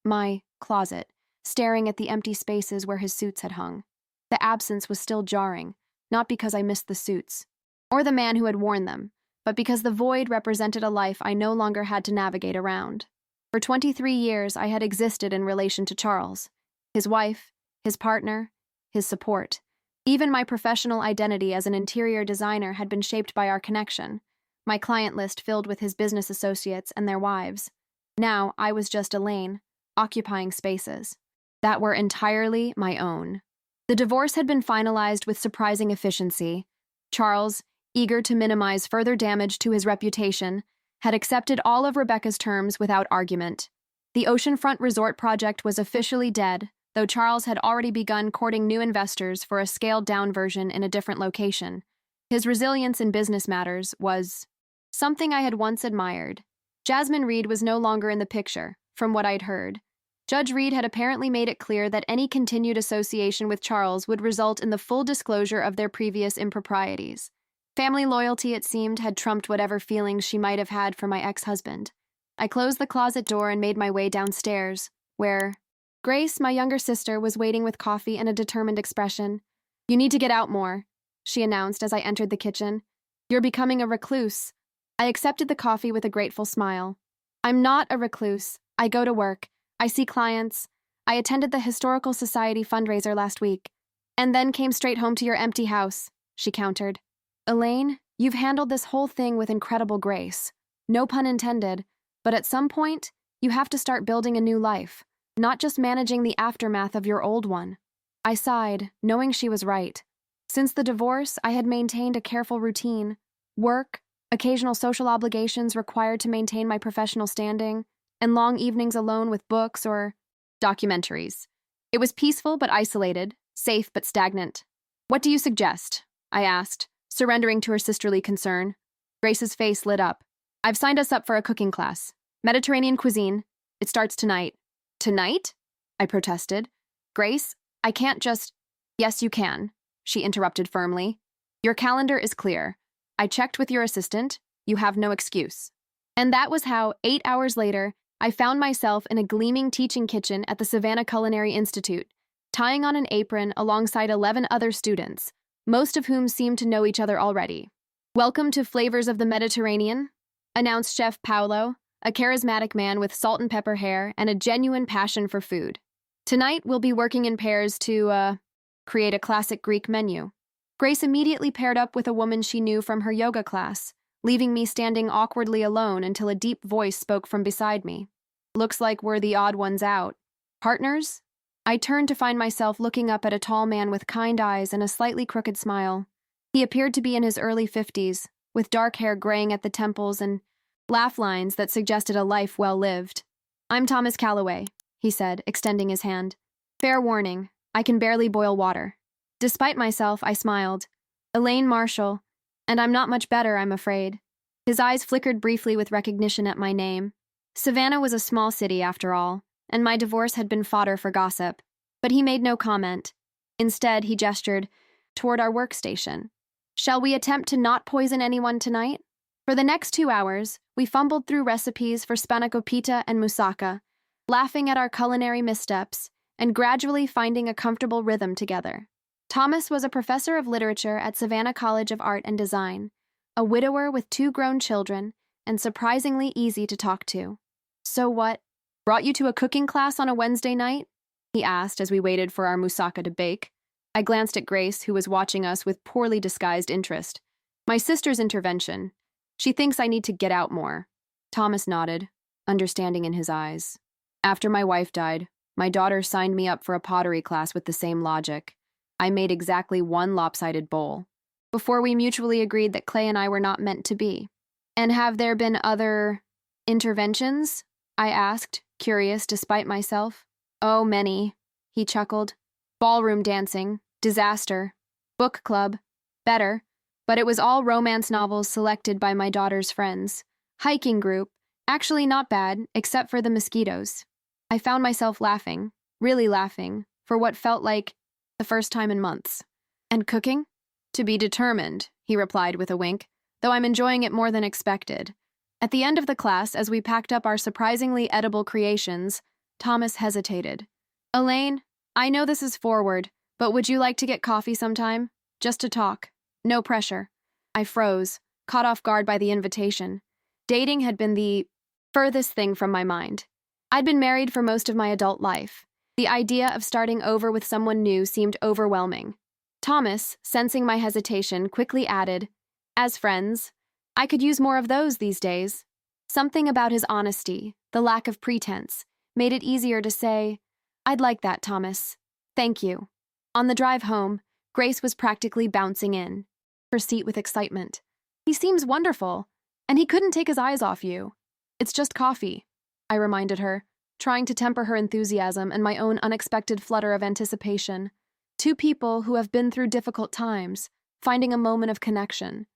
my closet, staring at the empty spaces where his suits had hung. The absence was still jarring, not because I missed the suits, or the man who had worn them, but because the void represented a life I no longer had to navigate around. For 23 years, I had existed in relation to Charles, his wife, his partner, his support. Even my professional identity as an interior designer had been shaped by our connection, my client list filled with his business associates and their wives. Now I was just Elaine, occupying spaces that were entirely my own. The divorce had been finalized with surprising efficiency. Charles, eager to minimize further damage to his reputation, had accepted all of Rebecca's terms without argument. The oceanfront resort project was officially dead, though Charles had already begun courting new investors for a scaled-down version in a different location. His resilience in business matters was something I had once admired. Jasmine Reed was no longer in the picture, from what I'd heard. Judge Reed had apparently made it clear that any continued association with Charles would result in the full disclosure of their previous improprieties. Family loyalty, it seemed, had trumped whatever feelings she might have had for my ex-husband. I closed the closet door and made my way downstairs, where Grace, my younger sister, was waiting with coffee and a determined expression. "You need to get out more," she announced as I entered the kitchen. "You're becoming a recluse." I accepted the coffee with a grateful smile. "I'm not a recluse. I go to work. I see clients. I attended the Historical Society fundraiser last week, and then came straight home to your empty house," she countered. "Elaine, you've handled this whole thing with incredible grace. No pun intended, but at some point, you have to start building a new life, not just managing the aftermath of your old one." I sighed, knowing she was right. Since the divorce, I had maintained a careful routine. Work, occasional social obligations required to maintain my professional standing, and long evenings alone with books or documentaries. It was peaceful but isolated, safe but stagnant. "What do you suggest?" I asked, surrendering to her sisterly concern. Grace's face lit up. "I've signed us up for a cooking class. Mediterranean cuisine. It starts tonight." "Tonight?" I protested. "Grace, I can't just—" "Yes, you can," she interrupted firmly. "Your calendar is clear. I checked with your assistant. You have no excuse." And that was how, 8 hours later, I found myself in a gleaming teaching kitchen at the Savannah Culinary Institute, tying on an apron alongside 11 other students, most of whom seemed to know each other already. "Welcome to Flavors of the Mediterranean," announced Chef Paolo, a charismatic man with salt and pepper hair and a genuine passion for food. "Tonight, we'll be working in pairs to, create a classic Greek menu." Grace immediately paired up with a woman she knew from her yoga class, leaving me standing awkwardly alone until a deep voice spoke from beside me. "Looks like we're the odd ones out. Partners?" I turned to find myself looking up at a tall man with kind eyes and a slightly crooked smile. He appeared to be in his early 50s, with dark hair graying at the temples and laugh lines that suggested a life well lived. "I'm Thomas Calloway," he said, extending his hand. "Fair warning, I can barely boil water." Despite myself, I smiled. "Elaine Marshall, and I'm not much better, I'm afraid." His eyes flickered briefly with recognition at my name. Savannah was a small city, after all, and my divorce had been fodder for gossip. But he made no comment. Instead, he gestured toward our workstation. "Shall we attempt to not poison anyone tonight?" For the next 2 hours, we fumbled through recipes for spanakopita and moussaka, laughing at our culinary missteps and gradually finding a comfortable rhythm together. Thomas was a professor of literature at Savannah College of Art and Design, a widower with 2 grown children, and surprisingly easy to talk to. "So what brought you to a cooking class on a Wednesday night?" he asked as we waited for our moussaka to bake. I glanced at Grace, who was watching us with poorly disguised interest. "My sister's intervention. She thinks I need to get out more." Thomas nodded, understanding in his eyes. "After my wife died, my daughter signed me up for a pottery class with the same logic. I made exactly 1 lopsided bowl, before we mutually agreed that Clay and I were not meant to be." "And have there been other interventions?" I asked, curious despite myself. "Oh, many," he chuckled. "Ballroom dancing, disaster. Book club, better, but it was all romance novels selected by my daughter's friends. Hiking group, actually not bad, except for the mosquitoes." I found myself laughing, really laughing, for what felt like the first time in months. "And cooking?" "To be determined," he replied with a wink, though I'm enjoying it more than expected. At the end of the class, as we packed up our surprisingly edible creations, Thomas hesitated. "Elaine, I know this is forward, but would you like to get coffee sometime? Just to talk. No pressure." I froze, caught off guard by the invitation. Dating had been the furthest thing from my mind. I'd been married for most of my adult life. The idea of starting over with someone new seemed overwhelming. Thomas, sensing my hesitation, quickly added, "As friends, I could use more of those these days." Something about his honesty, the lack of pretense, made it easier to say, "I'd like that, Thomas. Thank you." On the drive home, Grace was practically bouncing in, her seat with excitement. "He seems wonderful, and he couldn't take his eyes off you." "It's just coffee," I reminded her, trying to temper her enthusiasm and my own unexpected flutter of anticipation. 2 people who have been through difficult times, finding a moment of connection.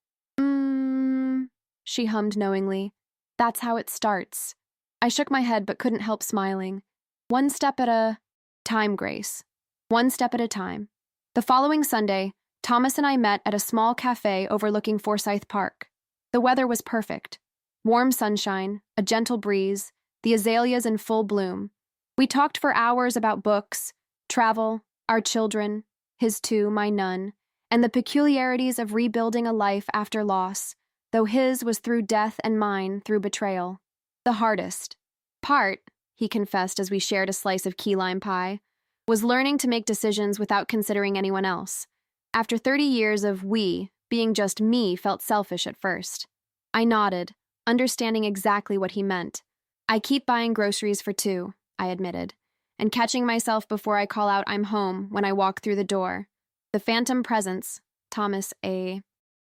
She hummed knowingly. "That's how it starts." I shook my head but couldn't help smiling. "One step at a time, Grace. One step at a time." The following Sunday, Thomas and I met at a small cafe overlooking Forsyth Park. The weather was perfect. Warm sunshine, a gentle breeze, the azaleas in full bloom. We talked for hours about books, travel, our children, his 2, my none, and the peculiarities of rebuilding a life after loss, though his was through death and mine through betrayal. "The hardest part," he confessed as we shared a slice of key lime pie, "was learning to make decisions without considering anyone else. After 30 years of we, being just me felt selfish at first." I nodded, understanding exactly what he meant. "I keep buying groceries for 2, I admitted, and catching myself before I call out I'm home when I walk through the door. "The phantom presence," Thomas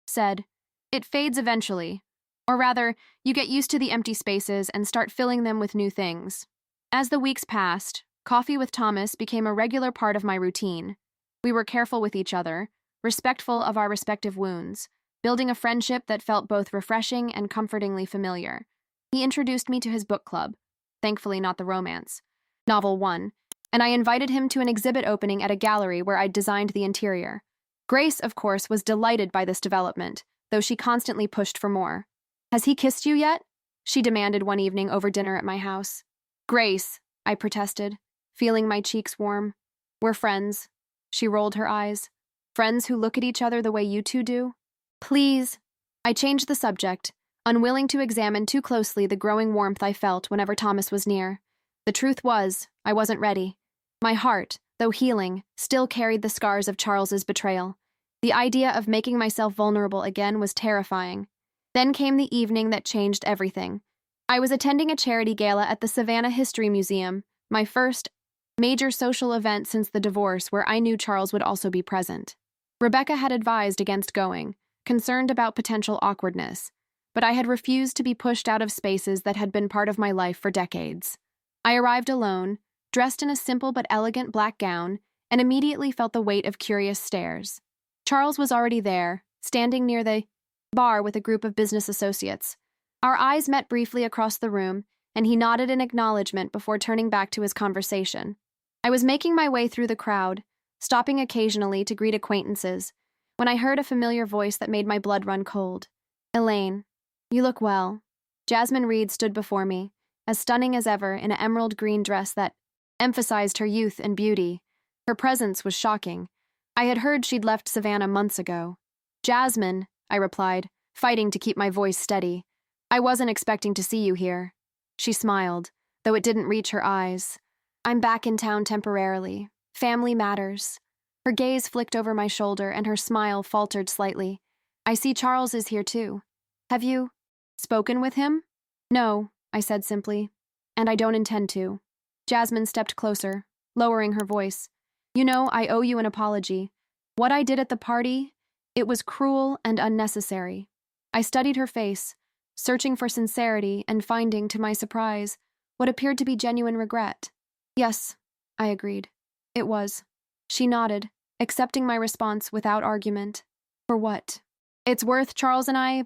said. "It fades eventually. Or rather, you get used to the empty spaces and start filling them with new things." As the weeks passed, coffee with Thomas became a regular part of my routine. We were careful with each other, respectful of our respective wounds, building a friendship that felt both refreshing and comfortingly familiar. He introduced me to his book club, thankfully not the romance, novel one, and I invited him to an exhibit opening at a gallery where I'd designed the interior. Grace, of course, was delighted by this development, though she constantly pushed for more. "Has he kissed you yet?" she demanded one evening over dinner at my house. "Grace," I protested, feeling my cheeks warm. "We're friends." She rolled her eyes. "Friends who look at each other the way you 2 do?" "Please." I changed the subject, unwilling to examine too closely the growing warmth I felt whenever Thomas was near. The truth was, I wasn't ready. My heart, though healing, still carried the scars of Charles's betrayal. The idea of making myself vulnerable again was terrifying. Then came the evening that changed everything. I was attending a charity gala at the Savannah History Museum, my first major social event since the divorce, where I knew Charles would also be present. Rebecca had advised against going, concerned about potential awkwardness, but I had refused to be pushed out of spaces that had been part of my life for decades. I arrived alone, dressed in a simple but elegant black gown, and immediately felt the weight of curious stares. Charles was already there, standing near the bar with a group of business associates. Our eyes met briefly across the room, and he nodded in acknowledgement before turning back to his conversation. I was making my way through the crowd, stopping occasionally to greet acquaintances, when I heard a familiar voice that made my blood run cold. "Elaine." You look well. Jasmine Reed stood before me, as stunning as ever in an emerald green dress that emphasized her youth and beauty. Her presence was shocking. I had heard she'd left Savannah months ago. Jasmine, I replied, fighting to keep my voice steady. I wasn't expecting to see you here. She smiled, though it didn't reach her eyes. I'm back in town temporarily. Family matters. Her gaze flicked over my shoulder and her smile faltered slightly. I see Charles is here too. Have you spoken with him? No, I said simply, and I don't intend to. Jasmine stepped closer, lowering her voice. You know, I owe you an apology. What I did at the party, it was cruel and unnecessary. I studied her face, searching for sincerity and finding, to my surprise, what appeared to be genuine regret. Yes, I agreed. It was. She nodded, accepting my response without argument. For what? It's worth Charles and I.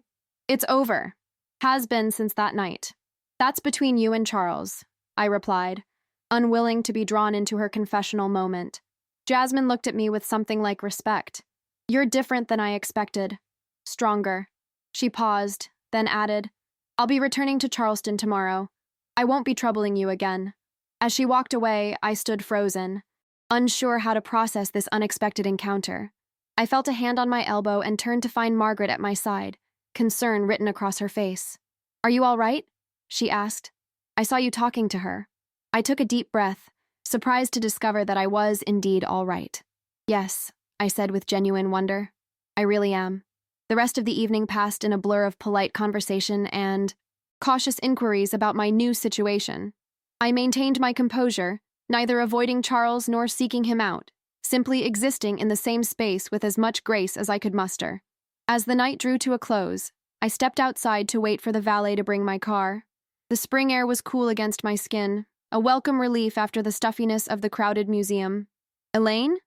It's over. Has been since that night. That's between you and Charles, I replied, unwilling to be drawn into her confessional moment. Jasmine looked at me with something like respect. You're different than I expected. Stronger. She paused, then added, I'll be returning to Charleston tomorrow. I won't be troubling you again. As she walked away, I stood frozen, unsure how to process this unexpected encounter. I felt a hand on my elbow and turned to find Margaret at my side, concern written across her face. Are you all right? She asked. I saw you talking to her. I took a deep breath, surprised to discover that I was indeed all right. Yes, I said with genuine wonder. I really am. The rest of the evening passed in a blur of polite conversation and cautious inquiries about my new situation. I maintained my composure, neither avoiding Charles nor seeking him out, simply existing in the same space with as much grace as I could muster. As the night drew to a close, I stepped outside to wait for the valet to bring my car. The spring air was cool against my skin, a welcome relief after the stuffiness of the crowded museum. Elaine?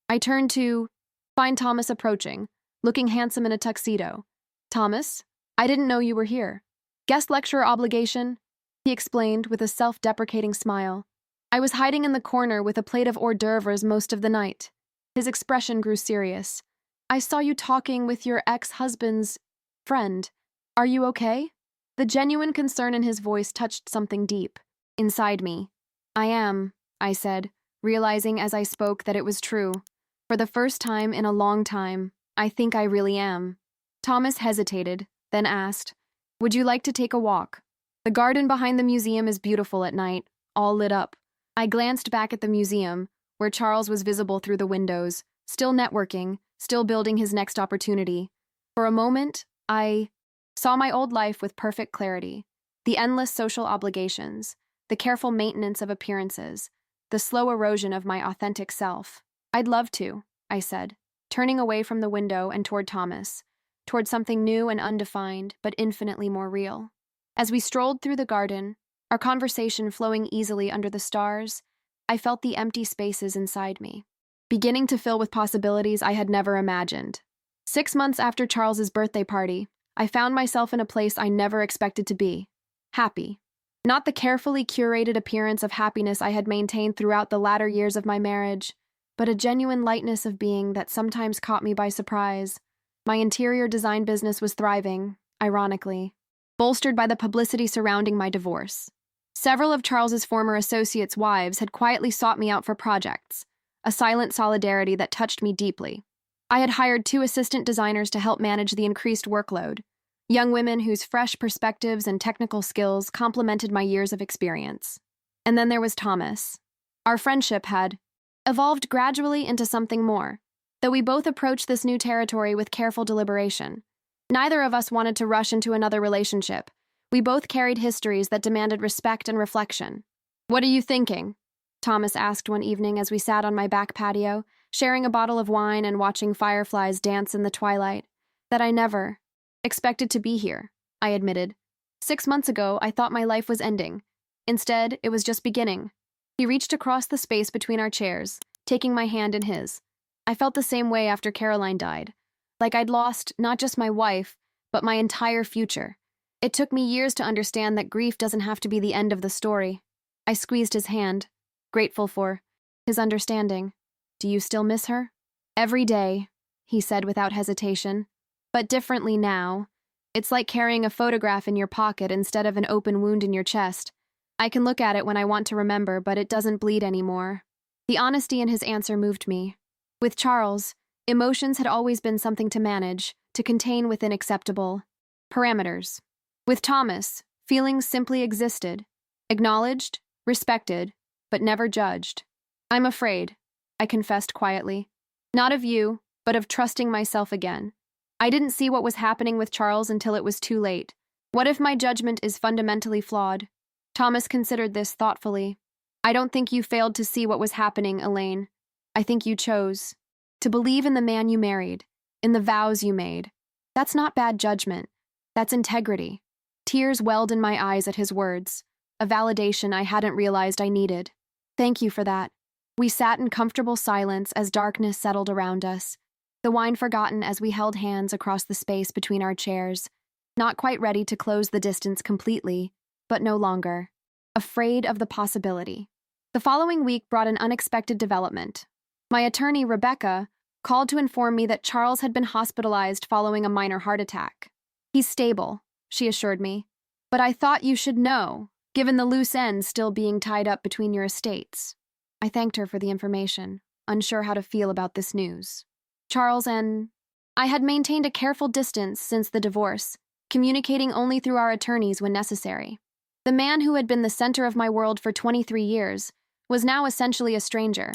I turned to find Thomas approaching, looking handsome in a tuxedo. Thomas? I didn't know you were here. Guest lecturer obligation, he explained with a self-deprecating smile. I was hiding in the corner with a plate of hors d'oeuvres most of the night. His expression grew serious. I saw you talking with your ex-husband's friend. Are you okay? The genuine concern in his voice touched something deep, inside me. I am, I said, realizing as I spoke that it was true. For the first time in a long time, I think I really am. Thomas hesitated, then asked, Would you like to take a walk? The garden behind the museum is beautiful at night, all lit up. I glanced back at the museum, where Charles was visible through the windows, still networking, still building his next opportunity. For a moment, I saw my old life with perfect clarity. The endless social obligations, the careful maintenance of appearances, the slow erosion of my authentic self. I'd love to, I said, turning away from the window and toward Thomas, toward something new and undefined, but infinitely more real. As we strolled through the garden, our conversation flowing easily under the stars, I felt the empty spaces inside me, beginning to fill with possibilities I had never imagined. 6 months after Charles's birthday party, I found myself in a place I never expected to be. Happy. Not the carefully curated appearance of happiness I had maintained throughout the latter years of my marriage, but a genuine lightness of being that sometimes caught me by surprise. My interior design business was thriving, ironically, bolstered by the publicity surrounding my divorce. Several of Charles's former associates' wives had quietly sought me out for projects, a silent solidarity that touched me deeply. I had hired 2 assistant designers to help manage the increased workload, young women whose fresh perspectives and technical skills complemented my years of experience. And then there was Thomas. Our friendship had evolved gradually into something more, though we both approached this new territory with careful deliberation. Neither of us wanted to rush into another relationship. We both carried histories that demanded respect and reflection. What are you thinking? Thomas asked one evening as we sat on my back patio, sharing a bottle of wine and watching fireflies dance in the twilight. That I never expected to be here, I admitted. 6 months ago, I thought my life was ending. Instead, it was just beginning. He reached across the space between our chairs, taking my hand in his. I felt the same way after Caroline died, like I'd lost not just my wife, but my entire future. It took me years to understand that grief doesn't have to be the end of the story. I squeezed his hand, grateful for his understanding. Do you still miss her? Every day, he said without hesitation. But differently now. It's like carrying a photograph in your pocket instead of an open wound in your chest. I can look at it when I want to remember, but it doesn't bleed anymore. The honesty in his answer moved me. With Charles, emotions had always been something to manage, to contain within acceptable parameters. With Thomas, feelings simply existed, acknowledged, respected, but never judged. I'm afraid, I confessed quietly. Not of you, but of trusting myself again. I didn't see what was happening with Charles until it was too late. What if my judgment is fundamentally flawed? Thomas considered this thoughtfully. I don't think you failed to see what was happening, Elaine. I think you chose to believe in the man you married, in the vows you made. That's not bad judgment. That's integrity. Tears welled in my eyes at his words, a validation I hadn't realized I needed. Thank you for that. We sat in comfortable silence as darkness settled around us, the wine forgotten as we held hands across the space between our chairs, not quite ready to close the distance completely, but no longer. Afraid of the possibility. The following week brought an unexpected development. My attorney, Rebecca, called to inform me that Charles had been hospitalized following a minor heart attack. He's stable, she assured me. But I thought you should know, given the loose ends still being tied up between your estates. I thanked her for the information, unsure how to feel about this news. Charles and I had maintained a careful distance since the divorce, communicating only through our attorneys when necessary. The man who had been the center of my world for 23 years was now essentially a stranger,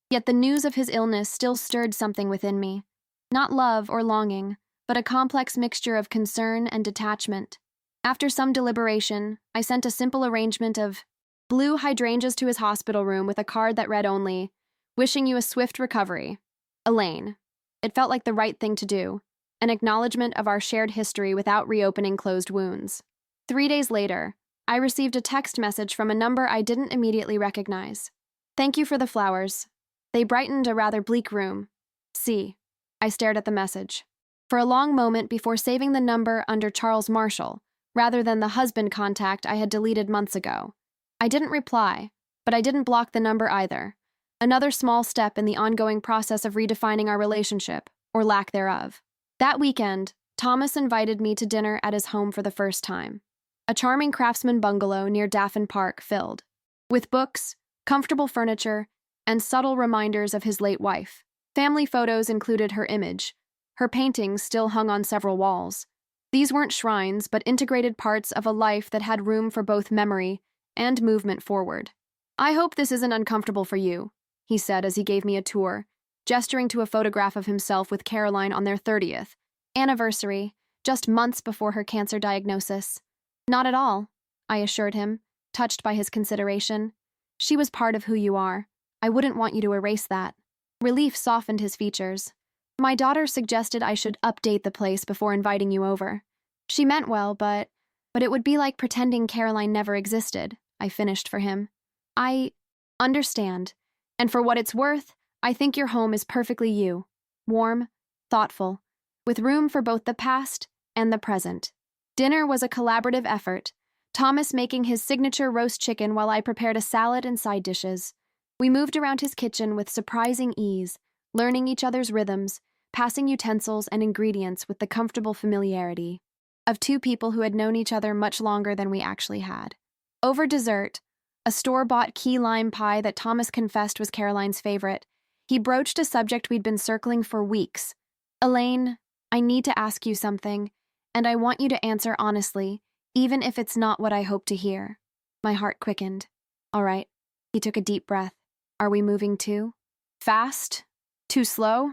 yet the news of his illness still stirred something within me. Not love or longing, but a complex mixture of concern and detachment. After some deliberation, I sent a simple arrangement of blue hydrangeas to his hospital room with a card that read only, "Wishing you a swift recovery. Elaine." It felt like the right thing to do, an acknowledgement of our shared history without reopening closed wounds. 3 days later, I received a text message from a number I didn't immediately recognize. Thank you for the flowers. They brightened a rather bleak room. See. I stared at the message. For a long moment before saving the number under Charles Marshall, rather than the husband contact I had deleted months ago. I didn't reply, but I didn't block the number either. Another small step in the ongoing process of redefining our relationship, or lack thereof. That weekend, Thomas invited me to dinner at his home for the first time. A charming craftsman bungalow near Daffin Park filled with books, comfortable furniture, and subtle reminders of his late wife. Family photos included her image. Her paintings still hung on several walls. These weren't shrines, but integrated parts of a life that had room for both memory and movement forward. I hope this isn't uncomfortable for you, he said as he gave me a tour, gesturing to a photograph of himself with Caroline on their 30th anniversary, just months before her cancer diagnosis. Not at all, I assured him, touched by his consideration. She was part of who you are. I wouldn't want you to erase that. Relief softened his features. My daughter suggested I should update the place before inviting you over. She meant well, but it would be like pretending Caroline never existed, I finished for him. I understand, and for what it's worth, I think your home is perfectly you. Warm, thoughtful, with room for both the past and the present. Dinner was a collaborative effort, Thomas making his signature roast chicken while I prepared a salad and side dishes. We moved around his kitchen with surprising ease, learning each other's rhythms, passing utensils and ingredients with the comfortable familiarity of two people who had known each other much longer than we actually had. Over dessert, a store-bought key lime pie that Thomas confessed was Caroline's favorite, he broached a subject we'd been circling for weeks. Elaine, I need to ask you something, and I want you to answer honestly, even if it's not what I hope to hear. My heart quickened. All right. He took a deep breath. Are we moving too fast? Too slow?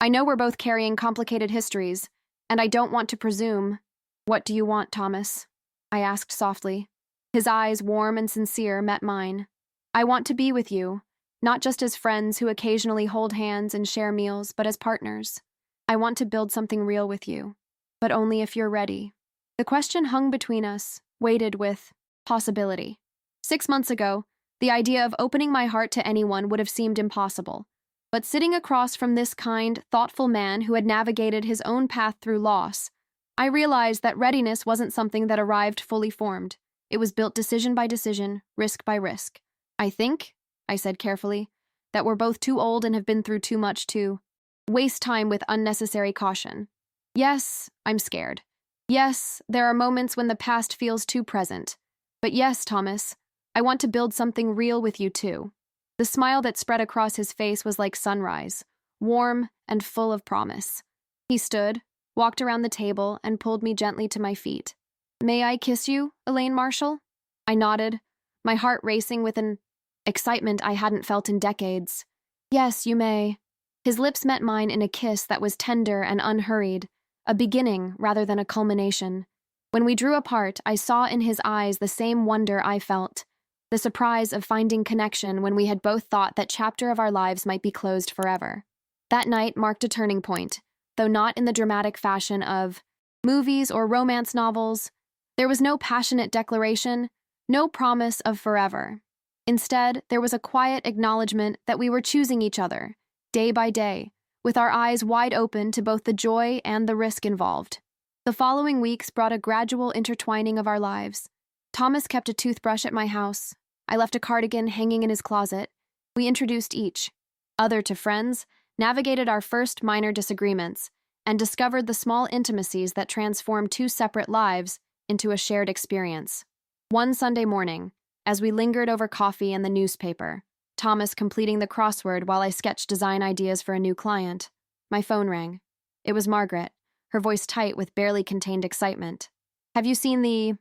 I know we're both carrying complicated histories, and I don't want to presume. What do you want, Thomas? I asked softly. His eyes, warm and sincere, met mine. I want to be with you, not just as friends who occasionally hold hands and share meals, but as partners. I want to build something real with you, but only if you're ready. The question hung between us, weighted with possibility. 6 months ago, the idea of opening my heart to anyone would have seemed impossible. But sitting across from this kind, thoughtful man who had navigated his own path through loss, I realized that readiness wasn't something that arrived fully formed. It was built decision by decision, risk by risk. I think, I said carefully, that we're both too old and have been through too much to waste time with unnecessary caution. Yes, I'm scared. Yes, there are moments when the past feels too present. But yes, Thomas, I want to build something real with you too. The smile that spread across his face was like sunrise, warm and full of promise. He stood, walked around the table, and pulled me gently to my feet. May I kiss you, Elaine Marshall? I nodded, my heart racing with an excitement I hadn't felt in decades. Yes, you may. His lips met mine in a kiss that was tender and unhurried, a beginning rather than a culmination. When we drew apart, I saw in his eyes the same wonder I felt, the surprise of finding connection when we had both thought that chapter of our lives might be closed forever. That night marked a turning point, though not in the dramatic fashion of movies or romance novels. There was no passionate declaration, no promise of forever. Instead, there was a quiet acknowledgement that we were choosing each other, day by day, with our eyes wide open to both the joy and the risk involved. The following weeks brought a gradual intertwining of our lives. Thomas kept a toothbrush at my house. I left a cardigan hanging in his closet. We introduced each other to friends, navigated our first minor disagreements, and discovered the small intimacies that transformed two separate lives into a shared experience. One Sunday morning, as we lingered over coffee and the newspaper, Thomas completing the crossword while I sketched design ideas for a new client, my phone rang. It was Margaret, her voice tight with barely contained excitement. Have you seen the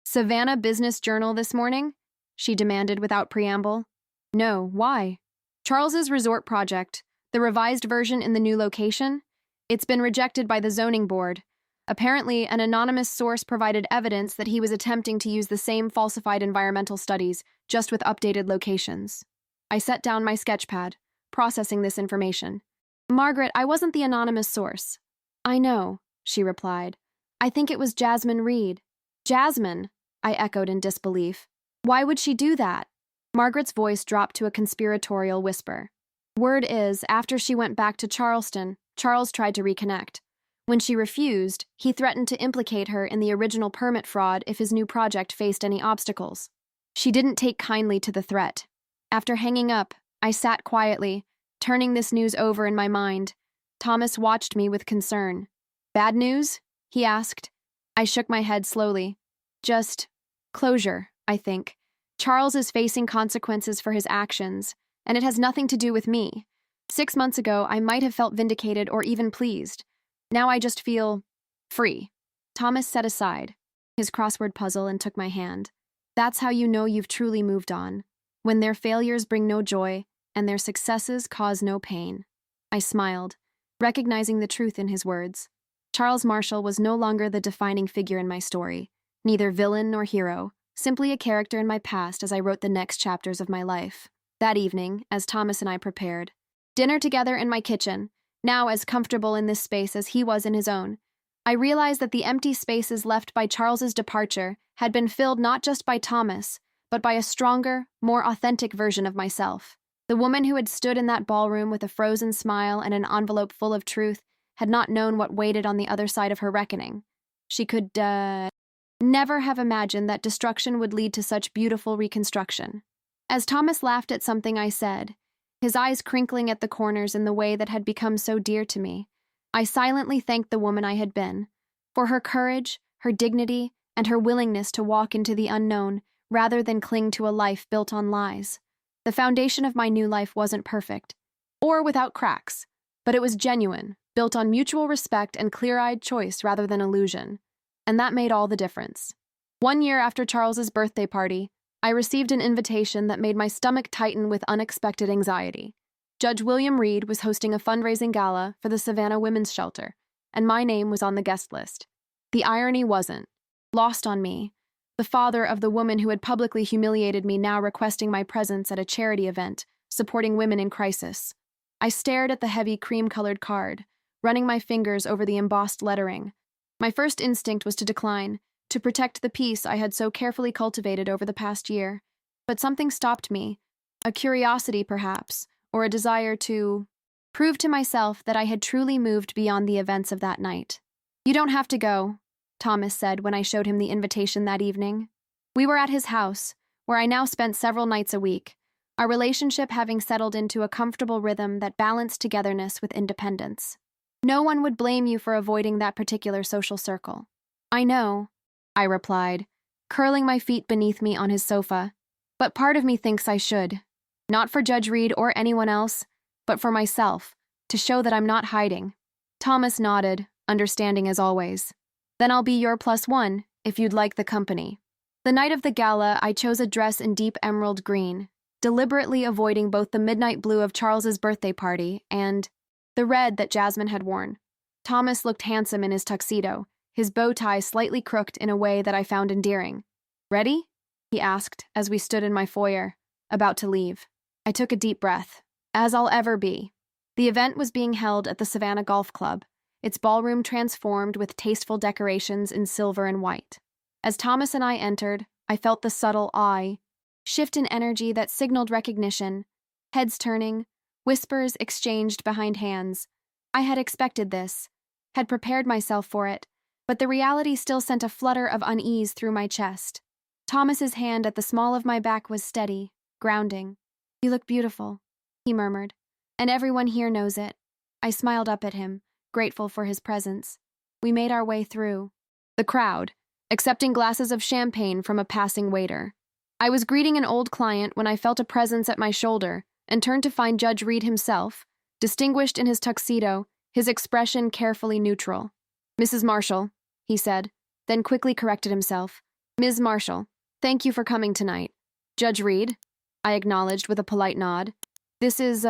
Savannah Business Journal this morning? She demanded without preamble. No, why? Charles's resort project, the revised version in the new location? It's been rejected by the zoning board. Apparently, an anonymous source provided evidence that he was attempting to use the same falsified environmental studies, just with updated locations. I set down my sketchpad, processing this information. Margaret, I wasn't the anonymous source. I know, she replied. I think it was Jasmine Reed. Jasmine, I echoed in disbelief. Why would she do that? Margaret's voice dropped to a conspiratorial whisper. Word is, after she went back to Charleston, Charles tried to reconnect. When she refused, he threatened to implicate her in the original permit fraud if his new project faced any obstacles. She didn't take kindly to the threat. After hanging up, I sat quietly, turning this news over in my mind. Thomas watched me with concern. Bad news? He asked. I shook my head slowly. Just closure, I think. Charles is facing consequences for his actions, and it has nothing to do with me. 6 months ago, I might have felt vindicated or even pleased. Now I just feel free. Thomas set aside his crossword puzzle and took my hand. That's how you know you've truly moved on, when their failures bring no joy and their successes cause no pain. I smiled, recognizing the truth in his words. Charles Marshall was no longer the defining figure in my story, neither villain nor hero, simply a character in my past as I wrote the next chapters of my life. That evening, as Thomas and I prepared dinner together in my kitchen, now as comfortable in this space as he was in his own, I realized that the empty spaces left by Charles's departure had been filled not just by Thomas, but by a stronger, more authentic version of myself. The woman who had stood in that ballroom with a frozen smile and an envelope full of truth had not known what waited on the other side of her reckoning. She could, never have imagined that destruction would lead to such beautiful reconstruction. As Thomas laughed at something I said, his eyes crinkling at the corners in the way that had become so dear to me, I silently thanked the woman I had been, for her courage, her dignity, and her willingness to walk into the unknown rather than cling to a life built on lies. The foundation of my new life wasn't perfect, or without cracks, but it was genuine, built on mutual respect and clear-eyed choice rather than illusion. And that made all the difference. 1 year after Charles's birthday party, I received an invitation that made my stomach tighten with unexpected anxiety. Judge William Reed was hosting a fundraising gala for the Savannah Women's Shelter, and my name was on the guest list. The irony wasn't lost on me. The father of the woman who had publicly humiliated me now requesting my presence at a charity event supporting women in crisis. I stared at the heavy cream-colored card, running my fingers over the embossed lettering. My first instinct was to decline, to protect the peace I had so carefully cultivated over the past year. But something stopped me, a curiosity perhaps, or a desire to prove to myself that I had truly moved beyond the events of that night. You don't have to go, Thomas said when I showed him the invitation that evening. We were at his house, where I now spent several nights a week, our relationship having settled into a comfortable rhythm that balanced togetherness with independence. No one would blame you for avoiding that particular social circle. I know, I replied, curling my feet beneath me on his sofa. But part of me thinks I should. Not for Judge Reed or anyone else, but for myself, to show that I'm not hiding. Thomas nodded, understanding as always. Then I'll be your +1, if you'd like the company. The night of the gala, I chose a dress in deep emerald green, deliberately avoiding both the midnight blue of Charles's birthday party and the red that Jasmine had worn. Thomas looked handsome in his tuxedo, his bow tie slightly crooked in a way that I found endearing. Ready? He asked as we stood in my foyer, about to leave. I took a deep breath. As I'll ever be. The event was being held at the Savannah Golf Club, its ballroom transformed with tasteful decorations in silver and white. As Thomas and I entered, I felt the subtle eye shift in energy that signaled recognition, heads turning, whispers exchanged behind hands. I had expected this, had prepared myself for it, but the reality still sent a flutter of unease through my chest. Thomas's hand at the small of my back was steady, grounding. You look beautiful, he murmured, and everyone here knows it. I smiled up at him, grateful for his presence. We made our way through the crowd, accepting glasses of champagne from a passing waiter. I was greeting an old client when I felt a presence at my shoulder and turned to find Judge Reed himself, distinguished in his tuxedo, his expression carefully neutral. Mrs. Marshall, he said, then quickly corrected himself. Ms. Marshall, thank you for coming tonight. Judge Reed, I acknowledged with a polite nod. This is,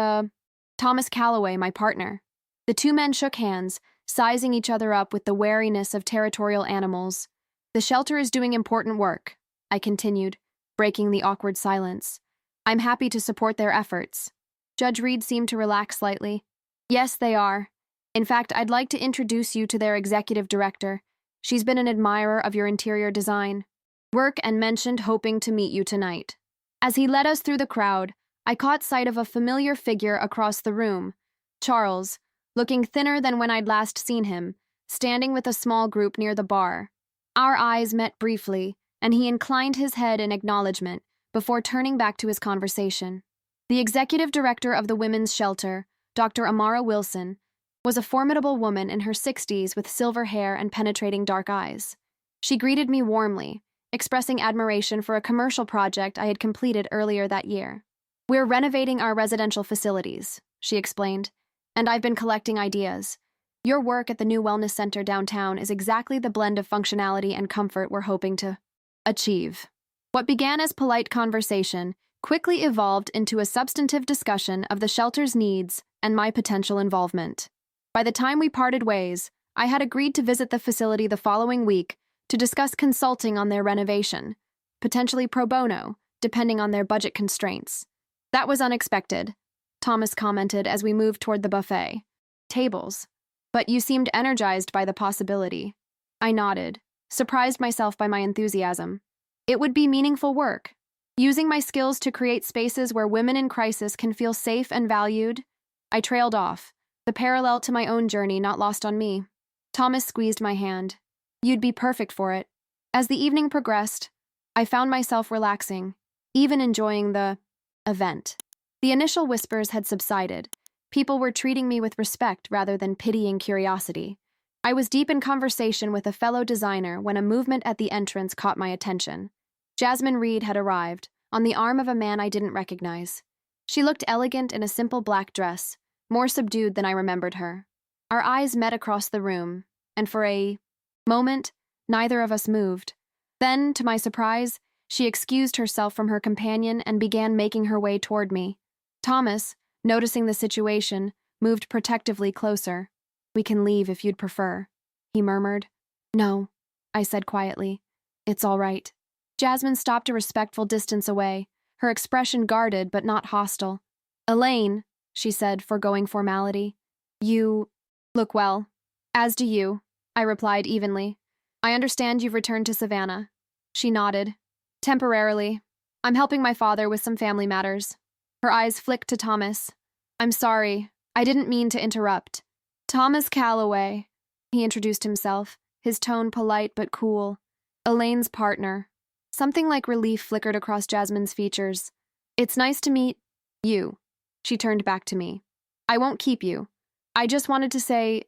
Thomas Calloway, my partner. The two men shook hands, sizing each other up with the wariness of territorial animals. The shelter is doing important work, I continued, breaking the awkward silence. I'm happy to support their efforts. Judge Reed seemed to relax slightly. Yes, they are. In fact, I'd like to introduce you to their executive director. She's been an admirer of your interior design. Work and mentioned hoping to meet you tonight. As he led us through the crowd, I caught sight of a familiar figure across the room. Charles, looking thinner than when I'd last seen him, standing with a small group near the bar. Our eyes met briefly, and he inclined his head in acknowledgement before turning back to his conversation. The executive director of the women's shelter, Dr. Amara Wilson, was a formidable woman in her 60s with silver hair and penetrating dark eyes. She greeted me warmly, expressing admiration for a commercial project I had completed earlier that year. We're renovating our residential facilities, she explained, and I've been collecting ideas. Your work at the new wellness center downtown is exactly the blend of functionality and comfort we're hoping to achieve. What began as polite conversation quickly evolved into a substantive discussion of the shelter's needs and my potential involvement. By the time we parted ways, I had agreed to visit the facility the following week to discuss consulting on their renovation, potentially pro bono, depending on their budget constraints. That was unexpected, Thomas commented as we moved toward the buffet. Tables. But you seemed energized by the possibility. I nodded, surprised myself by my enthusiasm. It would be meaningful work, using my skills to create spaces where women in crisis can feel safe and valued. I trailed off, the parallel to my own journey not lost on me. Thomas squeezed my hand. You'd be perfect for it. As the evening progressed, I found myself relaxing, even enjoying the event. The initial whispers had subsided. People were treating me with respect rather than pitying curiosity. I was deep in conversation with a fellow designer when a movement at the entrance caught my attention. Jasmine Reed had arrived, on the arm of a man I didn't recognize. She looked elegant in a simple black dress, more subdued than I remembered her. Our eyes met across the room, and for a moment, neither of us moved. Then, to my surprise, she excused herself from her companion and began making her way toward me. Thomas, noticing the situation, moved protectively closer. We can leave if you'd prefer, he murmured. No, I said quietly. It's all right. Jasmine stopped a respectful distance away, her expression guarded but not hostile. Elaine, she said, foregoing formality. You look well. As do you, I replied evenly. I understand you've returned to Savannah. She nodded. Temporarily. I'm helping my father with some family matters. Her eyes flicked to Thomas. I'm sorry. I didn't mean to interrupt. Thomas Calloway, he introduced himself, his tone polite but cool. Elaine's partner. Something like relief flickered across Jasmine's features. It's nice to meet you. She turned back to me. I won't keep you. I just wanted to say,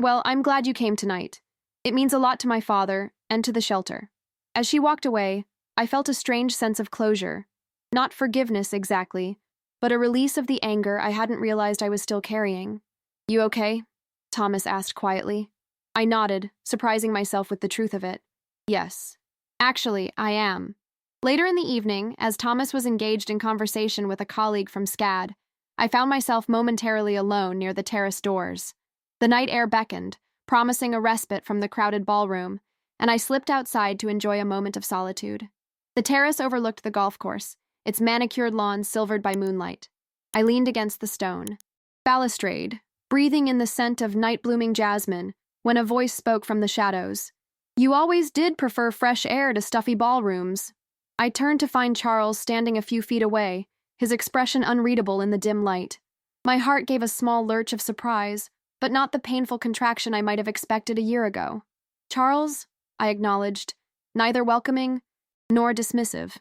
well, I'm glad you came tonight. It means a lot to my father, and to the shelter. As she walked away, I felt a strange sense of closure. Not forgiveness exactly, but a release of the anger I hadn't realized I was still carrying. "You okay?" Thomas asked quietly. I nodded, surprising myself with the truth of it. "Yes. Actually, I am." Later in the evening, as Thomas was engaged in conversation with a colleague from SCAD, I found myself momentarily alone near the terrace doors. The night air beckoned, promising a respite from the crowded ballroom, and I slipped outside to enjoy a moment of solitude. The terrace overlooked the golf course, its manicured lawn silvered by moonlight. I leaned against the stone balustrade, breathing in the scent of night-blooming jasmine, when a voice spoke from the shadows. "You always did prefer fresh air to stuffy ballrooms." I turned to find Charles standing a few feet away, his expression unreadable in the dim light. My heart gave a small lurch of surprise, but not the painful contraction I might have expected a year ago. "Charles," I acknowledged, neither welcoming nor dismissive.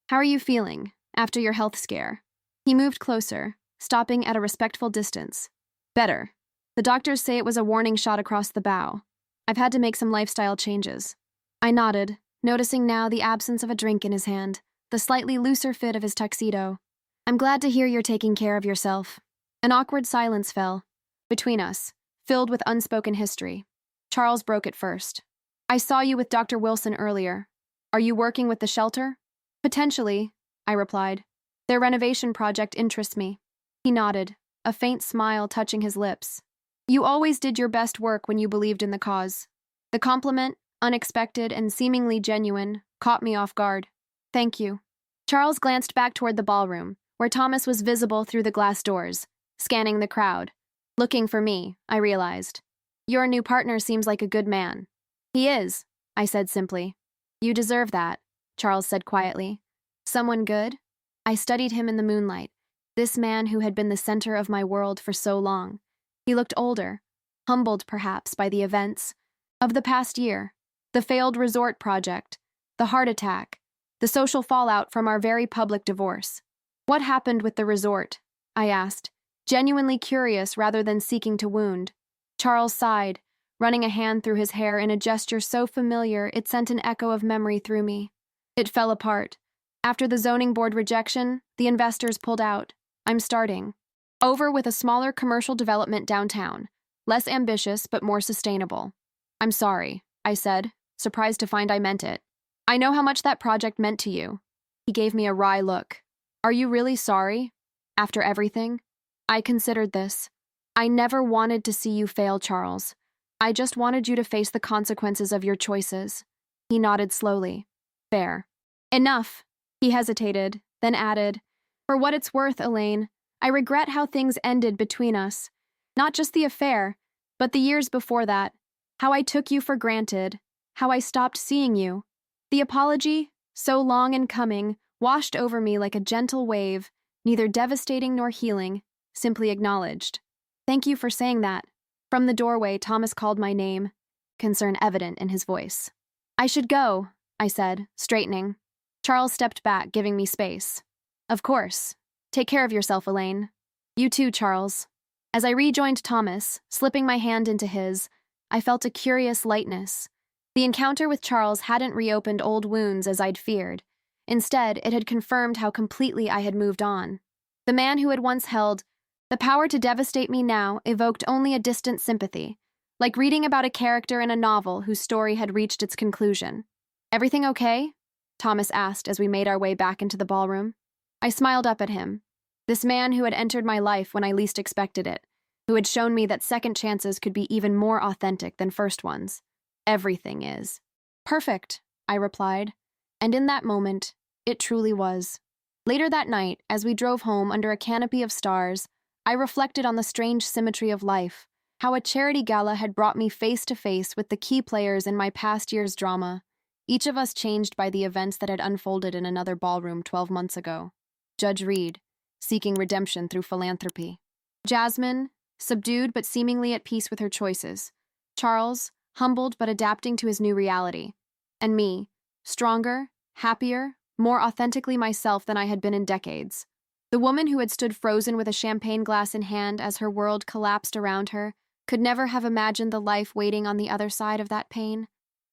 "How are you feeling after your health scare?" He moved closer, stopping at a respectful distance. "Better. The doctors say it was a warning shot across the bow. I've had to make some lifestyle changes." I nodded, noticing now the absence of a drink in his hand, the slightly looser fit of his tuxedo. "I'm glad to hear you're taking care of yourself." An awkward silence fell between us, filled with unspoken history. Charles broke it first. "I saw you with Dr. Wilson earlier. Are you working with the shelter?" "Potentially," I replied. "Their renovation project interests me." He nodded, a faint smile touching his lips. "You always did your best work when you believed in the cause." The compliment, unexpected and seemingly genuine, caught me off guard. "Thank you." Charles glanced back toward the ballroom, where Thomas was visible through the glass doors, scanning the crowd. Looking for me, I realized. "Your new partner seems like a good man." "He is," I said simply. "You deserve that," Charles said quietly. "Someone good?" I studied him in the moonlight, this man who had been the center of my world for so long. He looked older, humbled perhaps by the events of the past year, the failed resort project, the heart attack, the social fallout from our very public divorce. "What happened with the resort?" I asked, genuinely curious rather than seeking to wound. Charles sighed, running a hand through his hair in a gesture so familiar it sent an echo of memory through me. "It fell apart. After the zoning board rejection, the investors pulled out. I'm starting over with a smaller commercial development downtown, less ambitious but more sustainable." "I'm sorry," I said, surprised to find I meant it. "I know how much that project meant to you." He gave me a wry look. "Are you really sorry? After everything?" I considered this. "I never wanted to see you fail, Charles. I just wanted you to face the consequences of your choices." He nodded slowly. "Fair." "Enough." He hesitated, then added, "For what it's worth, Elaine, I regret how things ended between us. Not just the affair, but the years before that. How I took you for granted. How I stopped seeing you. The apology, so long in coming, washed over me like a gentle wave, neither devastating nor healing, simply acknowledged." "Thank you for saying that." From the doorway, Thomas called my name, concern evident in his voice. "I should go," I said, straightening. Charles stepped back, giving me space. "Of course. Take care of yourself, Elaine." "You too, Charles." As I rejoined Thomas, slipping my hand into his, I felt a curious lightness. The encounter with Charles hadn't reopened old wounds as I'd feared. Instead, it had confirmed how completely I had moved on. The man who had once held the power to devastate me now evoked only a distant sympathy, like reading about a character in a novel whose story had reached its conclusion. "Everything okay?" Thomas asked as we made our way back into the ballroom. I smiled up at him. This man who had entered my life when I least expected it, who had shown me that second chances could be even more authentic than first ones. "Everything is." "Perfect," I replied, and in that moment, it truly was. Later that night, as we drove home under a canopy of stars, I reflected on the strange symmetry of life, how a charity gala had brought me face to face with the key players in my past year's drama, each of us changed by the events that had unfolded in another ballroom 12 months ago. Judge Reed, seeking redemption through philanthropy. Jasmine, subdued but seemingly at peace with her choices. Charles, humbled but adapting to his new reality. And me, stronger, happier, more authentically myself than I had been in decades. The woman who had stood frozen with a champagne glass in hand as her world collapsed around her could never have imagined the life waiting on the other side of that pain.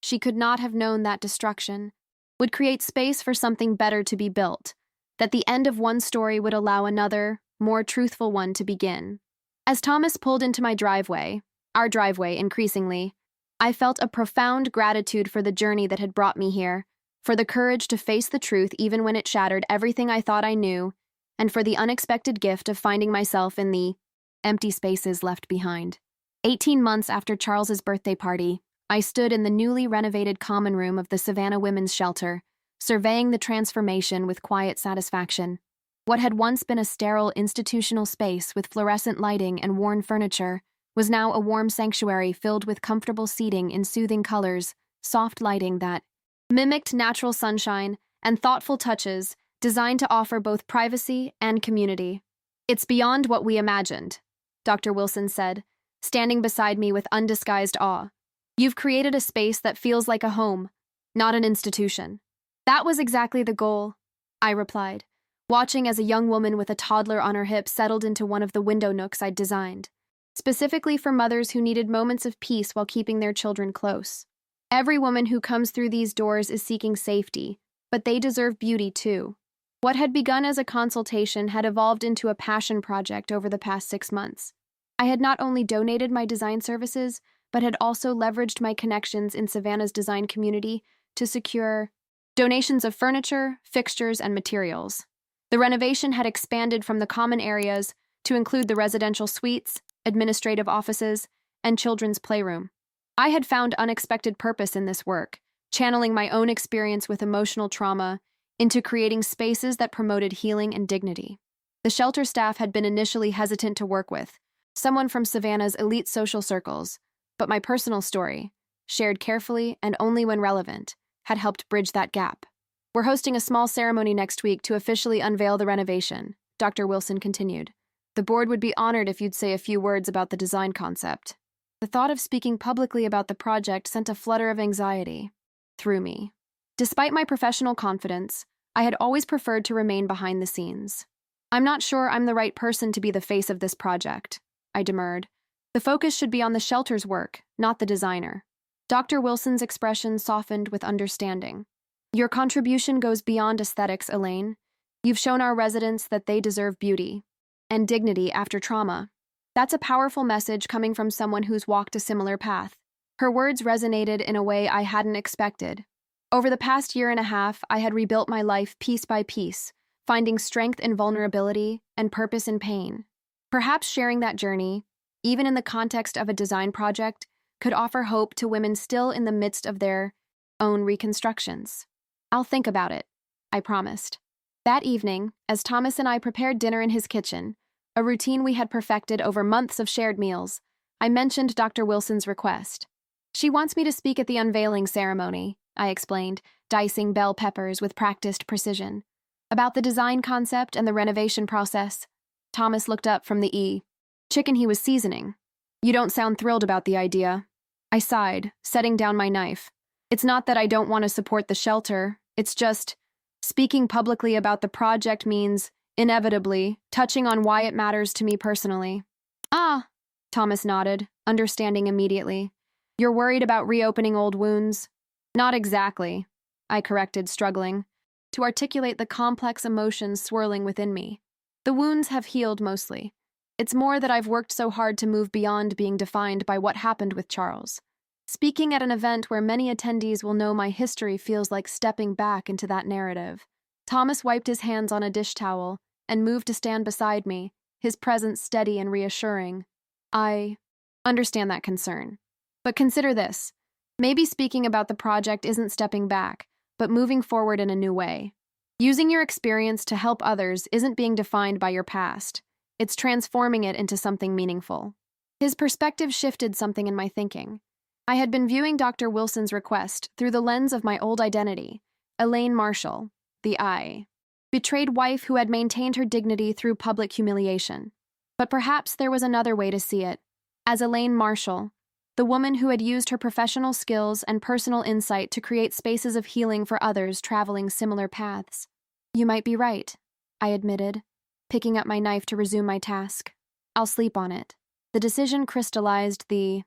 she could not have known that destruction would create space for something better to be built, that the end of one story would allow another, more truthful one to begin. As Thomas pulled into my driveway, our driveway increasingly, I felt a profound gratitude for the journey that had brought me here, for the courage to face the truth even when it shattered everything I thought I knew, and for the unexpected gift of finding myself in the empty spaces left behind. 18 months after Charles's birthday party, I stood in the newly renovated common room of the Savannah Women's Shelter, surveying the transformation with quiet satisfaction. What had once been a sterile institutional space with fluorescent lighting and worn furniture was now a warm sanctuary filled with comfortable seating in soothing colors, soft lighting that mimicked natural sunshine, and thoughtful touches designed to offer both privacy and community. "It's beyond what we imagined," Dr. Wilson said, standing beside me with undisguised awe. "You've created a space that feels like a home, not an institution." "That was exactly the goal," I replied, watching as a young woman with a toddler on her hip settled into one of the window nooks I'd designed, specifically for mothers who needed moments of peace while keeping their children close. Every woman who comes through these doors is seeking safety, but they deserve beauty too. What had begun as a consultation had evolved into a passion project over the past 6 months. I had not only donated my design services, but had also leveraged my connections in Savannah's design community to secure donations of furniture, fixtures, and materials. The renovation had expanded from the common areas to include the residential suites, administrative offices, and children's playroom. I had found unexpected purpose in this work, channeling my own experience with emotional trauma into creating spaces that promoted healing and dignity. The shelter staff had been initially hesitant to work with, someone from Savannah's elite social circles, but my personal story, shared carefully and only when relevant, had helped bridge that gap. "We're hosting a small ceremony next week to officially unveil the renovation," Dr. Wilson continued. "The board would be honored if you'd say a few words about the design concept." The thought of speaking publicly about the project sent a flutter of anxiety through me. Despite my professional confidence, I had always preferred to remain behind the scenes. "I'm not sure I'm the right person to be the face of this project," I demurred. "The focus should be on the shelter's work, not the designer." Dr. Wilson's expression softened with understanding. "Your contribution goes beyond aesthetics, Elaine. You've shown our residents that they deserve beauty and dignity after trauma. That's a powerful message coming from someone who's walked a similar path." Her words resonated in a way I hadn't expected. Over the past year and a half, I had rebuilt my life piece by piece, finding strength in vulnerability and purpose in pain. Perhaps sharing that journey, even in the context of a design project, could offer hope to women still in the midst of their own reconstructions. "I'll think about it," I promised. That evening, as Thomas and I prepared dinner in his kitchen, a routine we had perfected over months of shared meals, I mentioned Dr. Wilson's request. "She wants me to speak at the unveiling ceremony," I explained, dicing bell peppers with practiced precision. "About the design concept and the renovation process." Thomas looked up from the chicken he was seasoning. "You don't sound thrilled about the idea." I sighed, setting down my knife. "It's not that I don't want to support the shelter, it's just, speaking publicly about the project means, inevitably, touching on why it matters to me personally." "Ah," Thomas nodded, understanding immediately. "You're worried about reopening old wounds?" "Not exactly," I corrected, struggling to articulate the complex emotions swirling within me. "The wounds have healed mostly. It's more that I've worked so hard to move beyond being defined by what happened with Charles. Speaking at an event where many attendees will know my history feels like stepping back into that narrative." Thomas wiped his hands on a dish towel and moved to stand beside me, his presence steady and reassuring. "I understand that concern. But consider this. Maybe speaking about the project isn't stepping back, but moving forward in a new way. Using your experience to help others isn't being defined by your past. It's transforming it into something meaningful." His perspective shifted something in my thinking. I had been viewing Dr. Wilson's request through the lens of my old identity, Elaine Marshall, the betrayed wife who had maintained her dignity through public humiliation. But perhaps there was another way to see it. As Elaine Marshall, the woman who had used her professional skills and personal insight to create spaces of healing for others traveling similar paths. "You might be right," I admitted, picking up my knife to resume my task. "I'll sleep on it." The decision crystallized the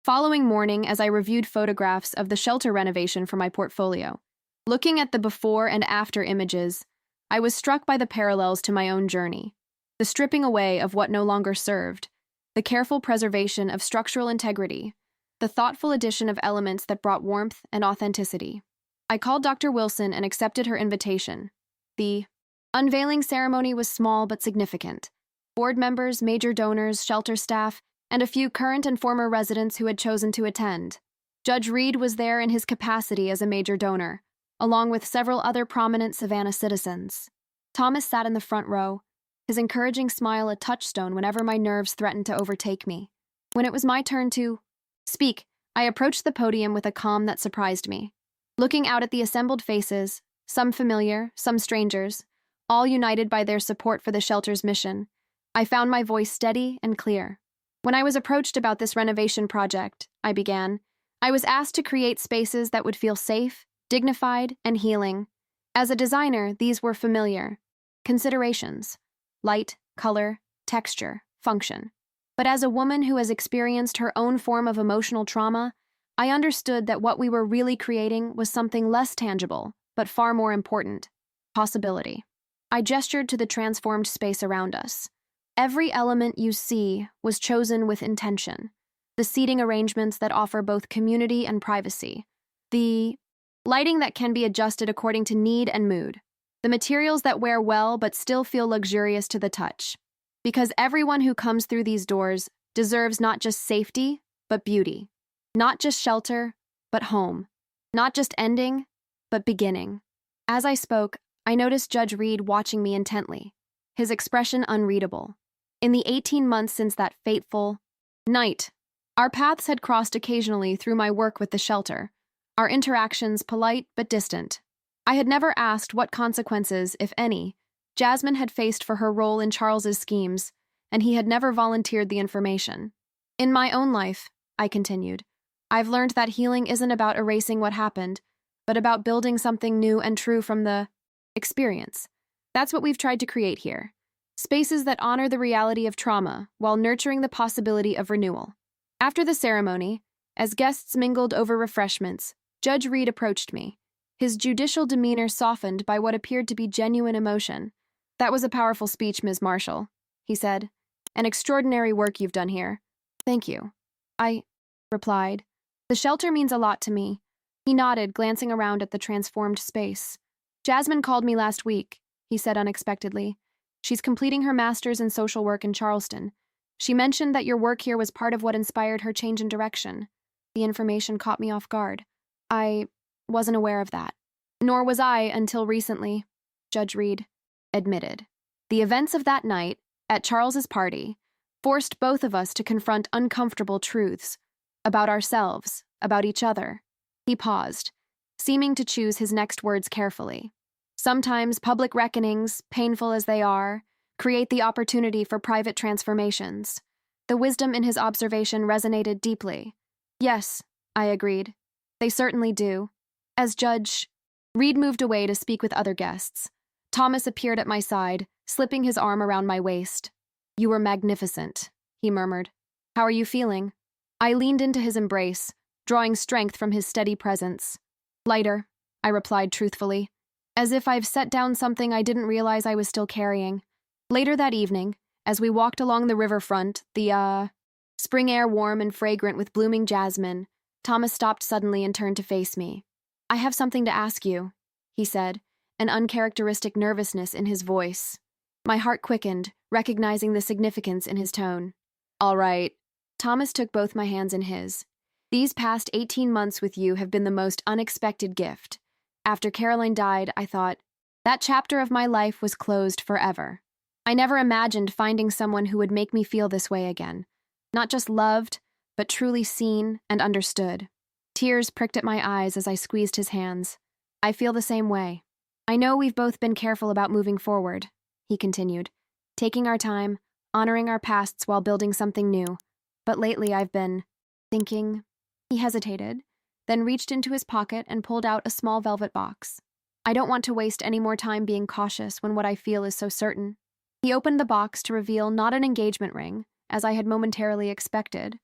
Following morning as I reviewed photographs of the shelter renovation for my portfolio. Looking at the before and after images, I was struck by the parallels to my own journey. The stripping away of what no longer served, the careful preservation of structural integrity, the thoughtful addition of elements that brought warmth and authenticity. I called Dr. Wilson and accepted her invitation. The unveiling ceremony was small but significant. Board members, major donors, shelter staff, and a few current and former residents who had chosen to attend. Judge Reed was there in his capacity as a major donor, along with several other prominent Savannah citizens. Thomas sat in the front row, his encouraging smile a touchstone whenever my nerves threatened to overtake me. When it was my turn to speak, I approached the podium with a calm that surprised me. Looking out at the assembled faces, some familiar, some strangers, all united by their support for the shelter's mission, I found my voice steady and clear. When I was approached about this renovation project, I began, I was asked to create spaces that would feel safe, dignified, and healing. As a designer, these were familiar considerations: light, color, texture, function. But as a woman who has experienced her own form of emotional trauma, I understood that what we were really creating was something less tangible, but far more important: possibility. I gestured to the transformed space around us. Every element you see was chosen with intention. The seating arrangements that offer both community and privacy. The lighting that can be adjusted according to need and mood. The materials that wear well but still feel luxurious to the touch. Because everyone who comes through these doors deserves not just safety, but beauty. Not just shelter, but home. Not just ending, but beginning. As I spoke, I noticed Judge Reed watching me intently, his expression unreadable. In the 18 months since that fateful night, our paths had crossed occasionally through my work with the shelter, our interactions polite but distant. I had never asked what consequences, if any, Jasmine had faced for her role in Charles's schemes, and he had never volunteered the information. In my own life, I continued, I've learned that healing isn't about erasing what happened, but about building something new and true from the experience. That's what we've tried to create here. Spaces that honor the reality of trauma while nurturing the possibility of renewal. After the ceremony, as guests mingled over refreshments, Judge Reed approached me, his judicial demeanor softened by what appeared to be genuine emotion. "That was a powerful speech, Ms. Marshall," he said. "An extraordinary work you've done here." "Thank you," I replied. "The shelter means a lot to me." He nodded, glancing around at the transformed space. "Jasmine called me last week," he said unexpectedly. "She's completing her master's in social work in Charleston. She mentioned that your work here was part of what inspired her change in direction." The information caught me off guard. "I wasn't aware of that." "Nor was I until recently," Judge Reed admitted. "The events of that night, at Charles's party, forced both of us to confront uncomfortable truths about ourselves, about each other." He paused, seeming to choose his next words carefully. "Sometimes public reckonings, painful as they are, create the opportunity for private transformations." The wisdom in his observation resonated deeply. "Yes," I agreed. "They certainly do." As Judge Reed moved away to speak with other guests, Thomas appeared at my side, slipping his arm around my waist. "You were magnificent," he murmured. "How are you feeling?" I leaned into his embrace, drawing strength from his steady presence. "Lighter," I replied truthfully, as if I've set down something I didn't realize I was still carrying. Later that evening, as we walked along the riverfront, the spring air warm and fragrant with blooming jasmine, Thomas stopped suddenly and turned to face me. "I have something to ask you," he said, an uncharacteristic nervousness in his voice. My heart quickened, recognizing the significance in his tone. "All right." Thomas took both my hands in his. "These past 18 months with you have been the most unexpected gift. After Caroline died, I thought, that chapter of my life was closed forever. I never imagined finding someone who would make me feel this way again. Not just loved, but truly seen and understood." Tears pricked at my eyes as I squeezed his hands. "I feel the same way. I know we've both been careful about moving forward," he continued, "taking our time, honoring our pasts while building something new. But lately I've been thinking." He hesitated, then reached into his pocket and pulled out a small velvet box. "I don't want to waste any more time being cautious when what I feel is so certain." He opened the box to reveal not an engagement ring, as I had momentarily expected,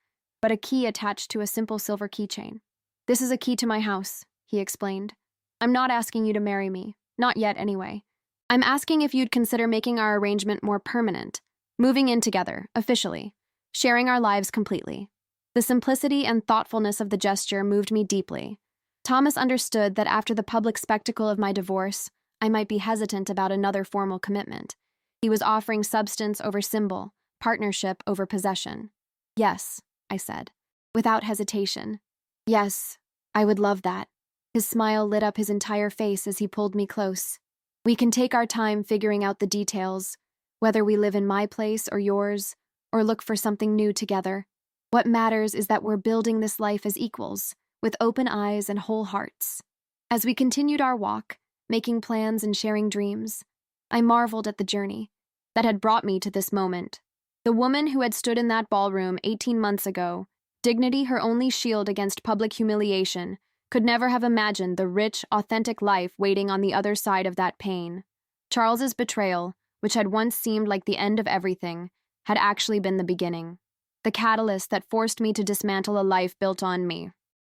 but a key attached to a simple silver keychain. "This is a key to my house," he explained. "I'm not asking you to marry me. Not yet, anyway. I'm asking if you'd consider making our arrangement more permanent, moving in together, officially, sharing our lives completely." The simplicity and thoughtfulness of the gesture moved me deeply. Thomas understood that after the public spectacle of my divorce, I might be hesitant about another formal commitment. He was offering substance over symbol, partnership over possession. "Yes," I said, without hesitation. "Yes, I would love that." His smile lit up his entire face as he pulled me close. "We can take our time figuring out the details, whether we live in my place or yours, or look for something new together. What matters is that we're building this life as equals, with open eyes and whole hearts." As we continued our walk, making plans and sharing dreams, I marveled at the journey that had brought me to this moment. The woman who had stood in that ballroom 18 months ago, dignity her only shield against public humiliation, could never have imagined the rich, authentic life waiting on the other side of that pain. Charles's betrayal, which had once seemed like the end of everything, had actually been the beginning. The catalyst that forced me to dismantle a life built on me.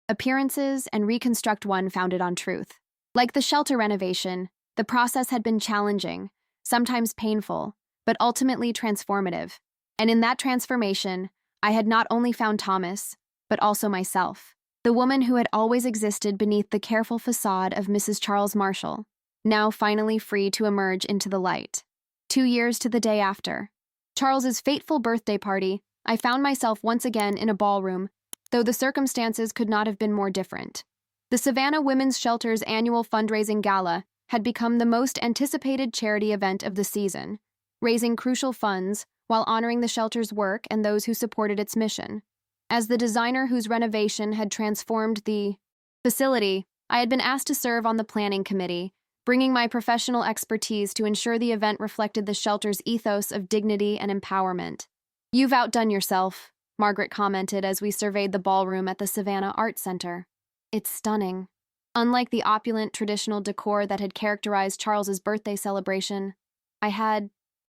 Appearances and reconstruct one founded on truth. Like the shelter renovation, the process had been challenging, sometimes painful, but ultimately transformative. And in that transformation, I had not only found Thomas, but also myself. The woman who had always existed beneath the careful facade of Mrs. Charles Marshall, now finally free to emerge into the light. 2 years to the day after Charles's fateful birthday party, I found myself once again in a ballroom, though the circumstances could not have been more different. The Savannah Women's Shelter's annual fundraising gala had become the most anticipated charity event of the season, raising crucial funds while honoring the shelter's work and those who supported its mission. As the designer whose renovation had transformed the facility, I had been asked to serve on the planning committee, bringing my professional expertise to ensure the event reflected the shelter's ethos of dignity and empowerment. "You've outdone yourself," Margaret commented as we surveyed the ballroom at the Savannah Art Center. "It's stunning." Unlike the opulent traditional decor that had characterized Charles's birthday celebration, I had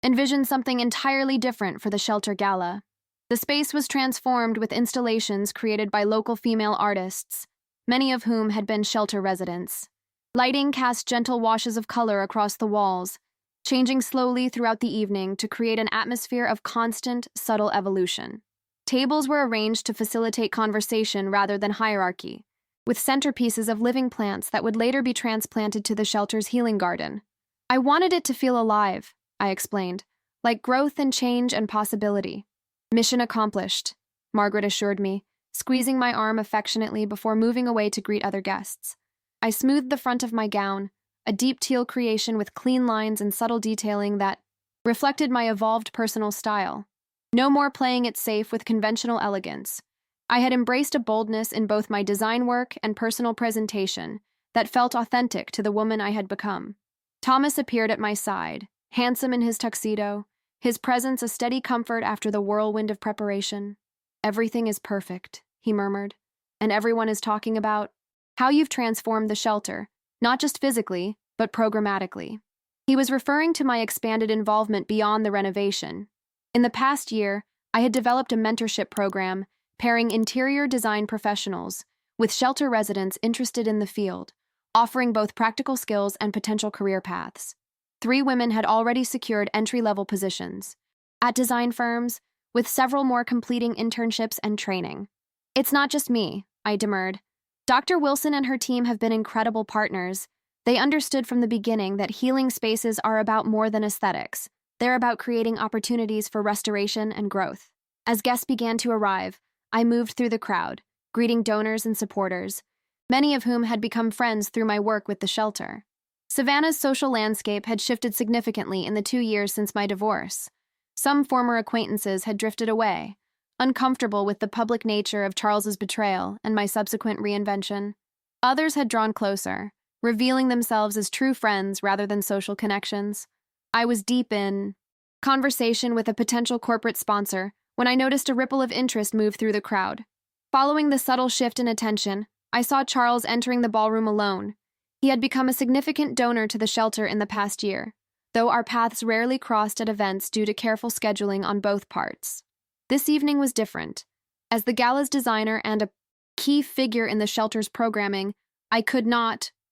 envisioned something entirely different for the shelter gala. The space was transformed with installations created by local female artists, many of whom had been shelter residents. Lighting cast gentle washes of color across the walls, changing slowly throughout the evening to create an atmosphere of constant, subtle evolution. Tables were arranged to facilitate conversation rather than hierarchy, with centerpieces of living plants that would later be transplanted to the shelter's healing garden. "I wanted it to feel alive," I explained, "like growth and change and possibility." "Mission accomplished," Margaret assured me, squeezing my arm affectionately before moving away to greet other guests. I smoothed the front of my gown, a deep teal creation with clean lines and subtle detailing that reflected my evolved personal style. No more playing it safe with conventional elegance. I had embraced a boldness in both my design work and personal presentation that felt authentic to the woman I had become. Thomas appeared at my side, handsome in his tuxedo, his presence a steady comfort after the whirlwind of preparation. "Everything is perfect," he murmured, "and everyone is talking about how you've transformed the shelter, not just physically, but programmatically." He was referring to my expanded involvement beyond the renovation. In the past year, I had developed a mentorship program pairing interior design professionals with shelter residents interested in the field, offering both practical skills and potential career paths. 3 women had already secured entry-level positions at design firms, with several more completing internships and training. "It's not just me," I demurred. "Dr. Wilson and her team have been incredible partners. They understood from the beginning that healing spaces are about more than aesthetics. They're about creating opportunities for restoration and growth." As guests began to arrive, I moved through the crowd, greeting donors and supporters, many of whom had become friends through my work with the shelter. Savannah's social landscape had shifted significantly in the 2 years since my divorce. Some former acquaintances had drifted away, uncomfortable with the public nature of Charles's betrayal and my subsequent reinvention. Others had drawn closer, revealing themselves as true friends rather than social connections. I was deep in conversation with a potential corporate sponsor when I noticed a ripple of interest move through the crowd. Following the subtle shift in attention, I saw Charles entering the ballroom alone. He had become a significant donor to the shelter in the past year, though our paths rarely crossed at events due to careful scheduling on both parts. This evening was different. As the gala's designer and a key figure in the shelter's programming, I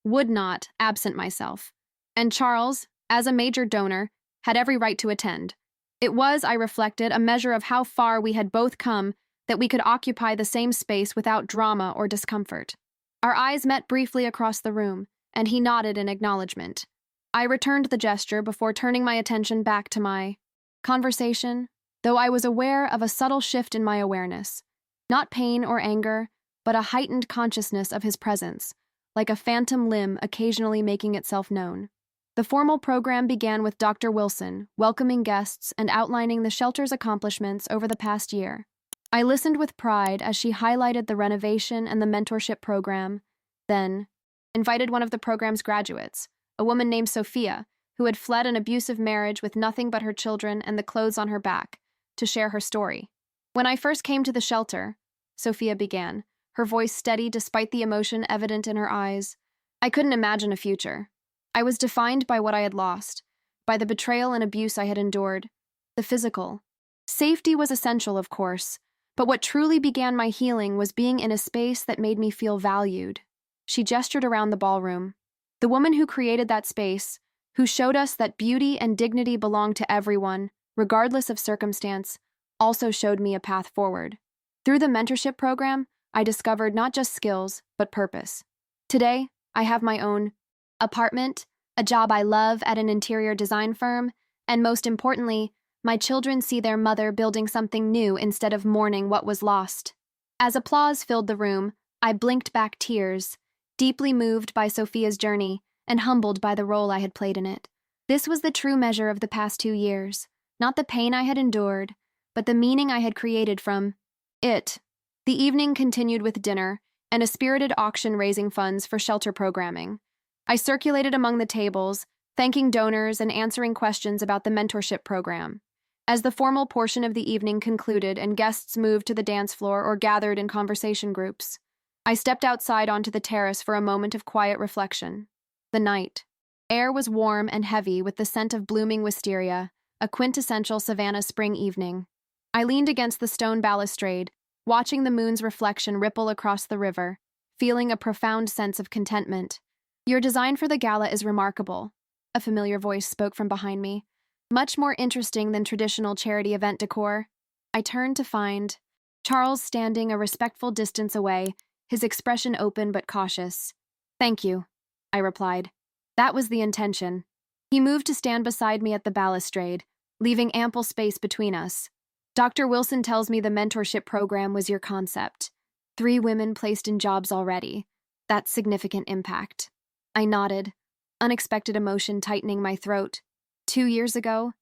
would not absent myself. And Charles, as a major donor, had every right to attend. It was, I reflected, a measure of how far we had both come that we could occupy the same space without drama or discomfort. Our eyes met briefly across the room, and he nodded in acknowledgement. I returned the gesture before turning my attention back to my conversation, though I was aware of a subtle shift in my awareness. Not pain or anger, but a heightened consciousness of his presence, like a phantom limb occasionally making itself known. The formal program began with Dr. Wilson, welcoming guests and outlining the shelter's accomplishments over the past year. I listened with pride as she highlighted the renovation and the mentorship program, then invited one of the program's graduates, a woman named Sophia, who had fled an abusive marriage with nothing but her children and the clothes on her back, to share her story. When I first came to the shelter, Sophia began, her voice steady despite the emotion evident in her eyes, I couldn't imagine a future. I was defined by what I had lost, by the betrayal and abuse I had endured, the physical. Safety was essential, of course, but what truly began my healing was being in a space that made me feel valued. She gestured around the ballroom. The woman who created that space, who showed us that beauty and dignity belong to everyone, regardless of circumstance, also showed me a path forward. Through the mentorship program, I discovered not just skills, but purpose. Today, I have my own apartment, a job I love at an interior design firm, and most importantly, my children see their mother building something new instead of mourning what was lost. As applause filled the room, I blinked back tears, deeply moved by Sophia's journey and humbled by the role I had played in it. This was the true measure of the past 2 years, not the pain I had endured, but the meaning I had created from it. The evening continued with dinner and a spirited auction raising funds for shelter programming. I circulated among the tables, thanking donors and answering questions about the mentorship program. As the formal portion of the evening concluded and guests moved to the dance floor or gathered in conversation groups, I stepped outside onto the terrace for a moment of quiet reflection. The night. Air was warm and heavy with the scent of blooming wisteria, a quintessential Savannah spring evening. I leaned against the stone balustrade, watching the moon's reflection ripple across the river, feeling a profound sense of contentment. Your design for the gala is remarkable, a familiar voice spoke from behind me. Much more interesting than traditional charity event decor. I turned to find Charles standing a respectful distance away, his expression open but cautious. Thank you, I replied. That was the intention. He moved to stand beside me at the balustrade, leaving ample space between us. Dr. Wilson tells me the mentorship program was your concept. 3 women placed in jobs already. That's significant impact. I nodded, unexpected emotion tightening my throat. 2 years ago,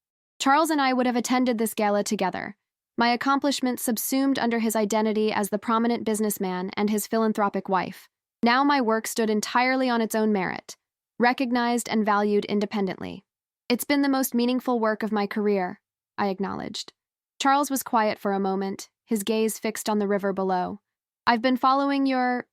Charles and I would have attended this gala together, my accomplishments subsumed under his identity as the prominent businessman and his philanthropic wife. Now my work stood entirely on its own merit, recognized and valued independently. It's been the most meaningful work of my career, I acknowledged. Charles was quiet for a moment, his gaze fixed on the river below. I've been following your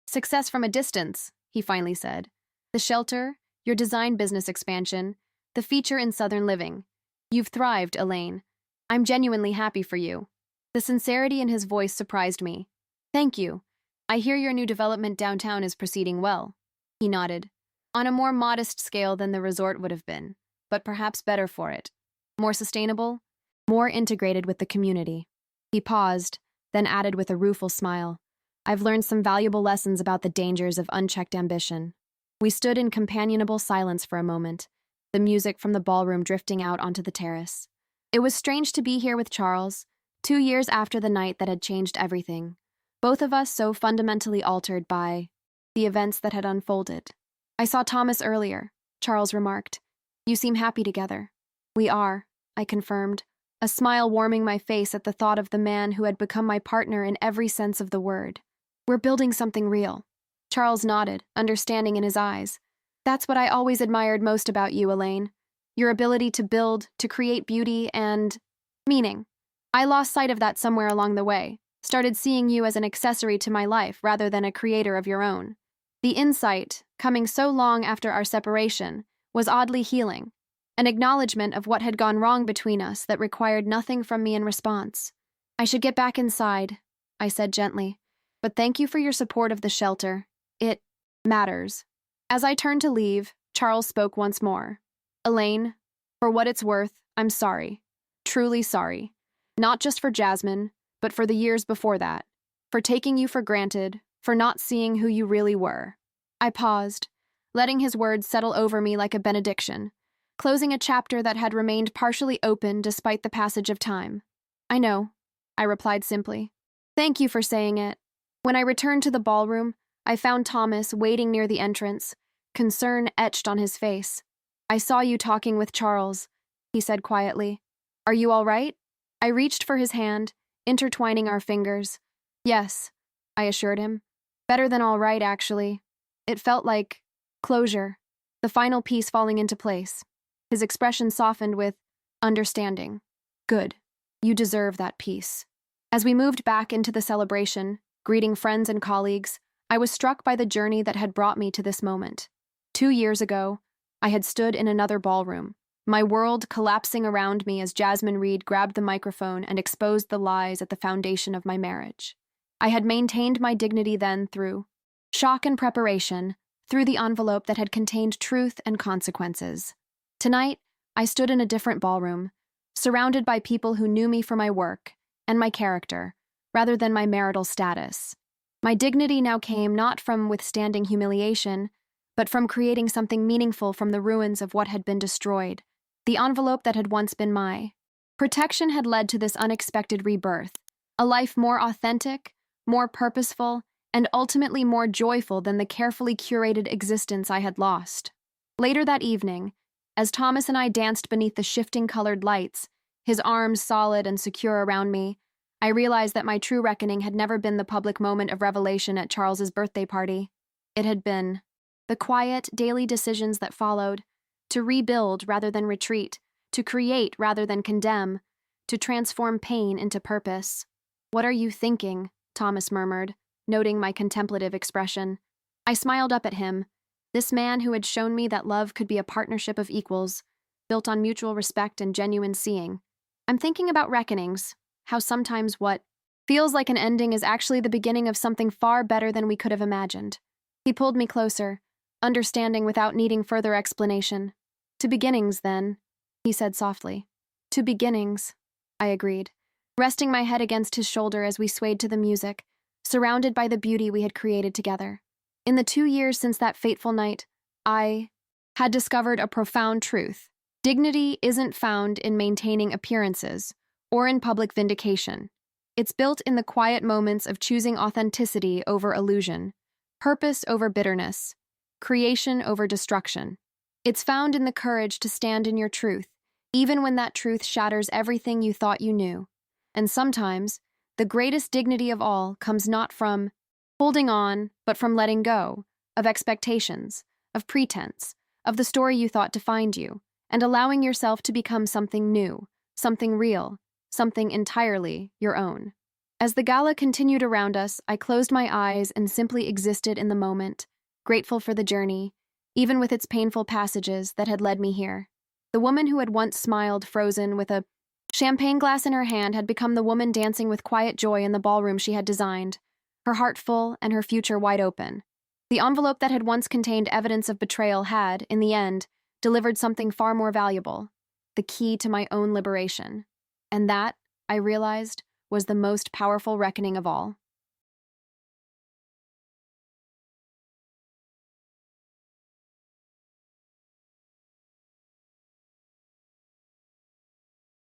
success from a distance, he finally said. The shelter, your design business expansion, the feature in Southern living. You've thrived, Elaine. I'm genuinely happy for you. The sincerity in his voice surprised me. Thank you. I hear your new development downtown is proceeding well. He nodded. On a more modest scale than the resort would have been, but perhaps better for it. More sustainable, more integrated with the community. He paused, then added with a rueful smile. I've learned some valuable lessons about the dangers of unchecked ambition. We stood in companionable silence for a moment, the music from the ballroom drifting out onto the terrace. It was strange to be here with Charles, 2 years after the night that had changed everything, both of us so fundamentally altered by the events that had unfolded. I saw Thomas earlier, Charles remarked. You seem happy together. We are, I confirmed, a smile warming my face at the thought of the man who had become my partner in every sense of the word. We're building something real. Charles nodded, understanding in his eyes. That's what I always admired most about you, Elaine. Your ability to build, to create beauty and meaning. I lost sight of that somewhere along the way, started seeing you as an accessory to my life rather than a creator of your own. The insight, coming so long after our separation, was oddly healing, an acknowledgement of what had gone wrong between us that required nothing from me in response. I should get back inside, I said gently. But thank you for your support of the shelter. It matters. As I turned to leave, Charles spoke once more. Elaine, for what it's worth, I'm sorry. Truly sorry. Not just for Jasmine, but for the years before that. For taking you for granted, for not seeing who you really were. I paused, letting his words settle over me like a benediction, closing a chapter that had remained partially open despite the passage of time. I know, I replied simply. Thank you for saying it. When I returned to the ballroom, I found Thomas waiting near the entrance, concern etched on his face. I saw you talking with Charles, he said quietly. Are you all right? I reached for his hand, intertwining our fingers. Yes, I assured him. Better than all right, actually. It felt like closure, the final piece falling into place. His expression softened with understanding. Good. You deserve that peace. As we moved back into the celebration, greeting friends and colleagues, I was struck by the journey that had brought me to this moment. 2 years ago, I had stood in another ballroom, my world collapsing around me as Jasmine Reed grabbed the microphone and exposed the lies at the foundation of my marriage. I had maintained my dignity then through shock and preparation, through the envelope that had contained truth and consequences. Tonight, I stood in a different ballroom, surrounded by people who knew me for my work and my character, rather than my marital status. My dignity now came not from withstanding humiliation, but from creating something meaningful from the ruins of what had been destroyed, the envelope that had once been my protection had led to this unexpected rebirth, a life more authentic, more purposeful, and ultimately more joyful than the carefully curated existence I had lost. Later that evening, as Thomas and I danced beneath the shifting colored lights, his arms solid and secure around me, I realized that my true reckoning had never been the public moment of revelation at Charles's birthday party. It had been the quiet, daily decisions that followed, to rebuild rather than retreat, to create rather than condemn, to transform pain into purpose. What are you thinking? Thomas murmured, noting my contemplative expression. I smiled up at him, this man who had shown me that love could be a partnership of equals, built on mutual respect and genuine seeing. I'm thinking about reckonings, how sometimes what feels like an ending is actually the beginning of something far better than we could have imagined. He pulled me closer, understanding without needing further explanation. To beginnings, then, he said softly. To beginnings, I agreed, resting my head against his shoulder as we swayed to the music, surrounded by the beauty we had created together. In the 2 years since that fateful night, I had discovered a profound truth. Dignity isn't found in maintaining appearances or in public vindication. It's built in the quiet moments of choosing authenticity over illusion, purpose over bitterness, creation over destruction. It's found in the courage to stand in your truth, even when that truth shatters everything you thought you knew. And sometimes, the greatest dignity of all comes not from holding on, but from letting go, of expectations, of pretense, of the story you thought defined you, and allowing yourself to become something new, something real, something entirely your own. As the gala continued around us, I closed my eyes and simply existed in the moment, grateful for the journey, even with its painful passages that had led me here. The woman who had once smiled frozen with a champagne glass in her hand had become the woman dancing with quiet joy in the ballroom she had designed, her heart full and her future wide open. The envelope that had once contained evidence of betrayal had, in the end, delivered something far more valuable, the key to my own liberation. And that, I realized, was the most powerful reckoning of all.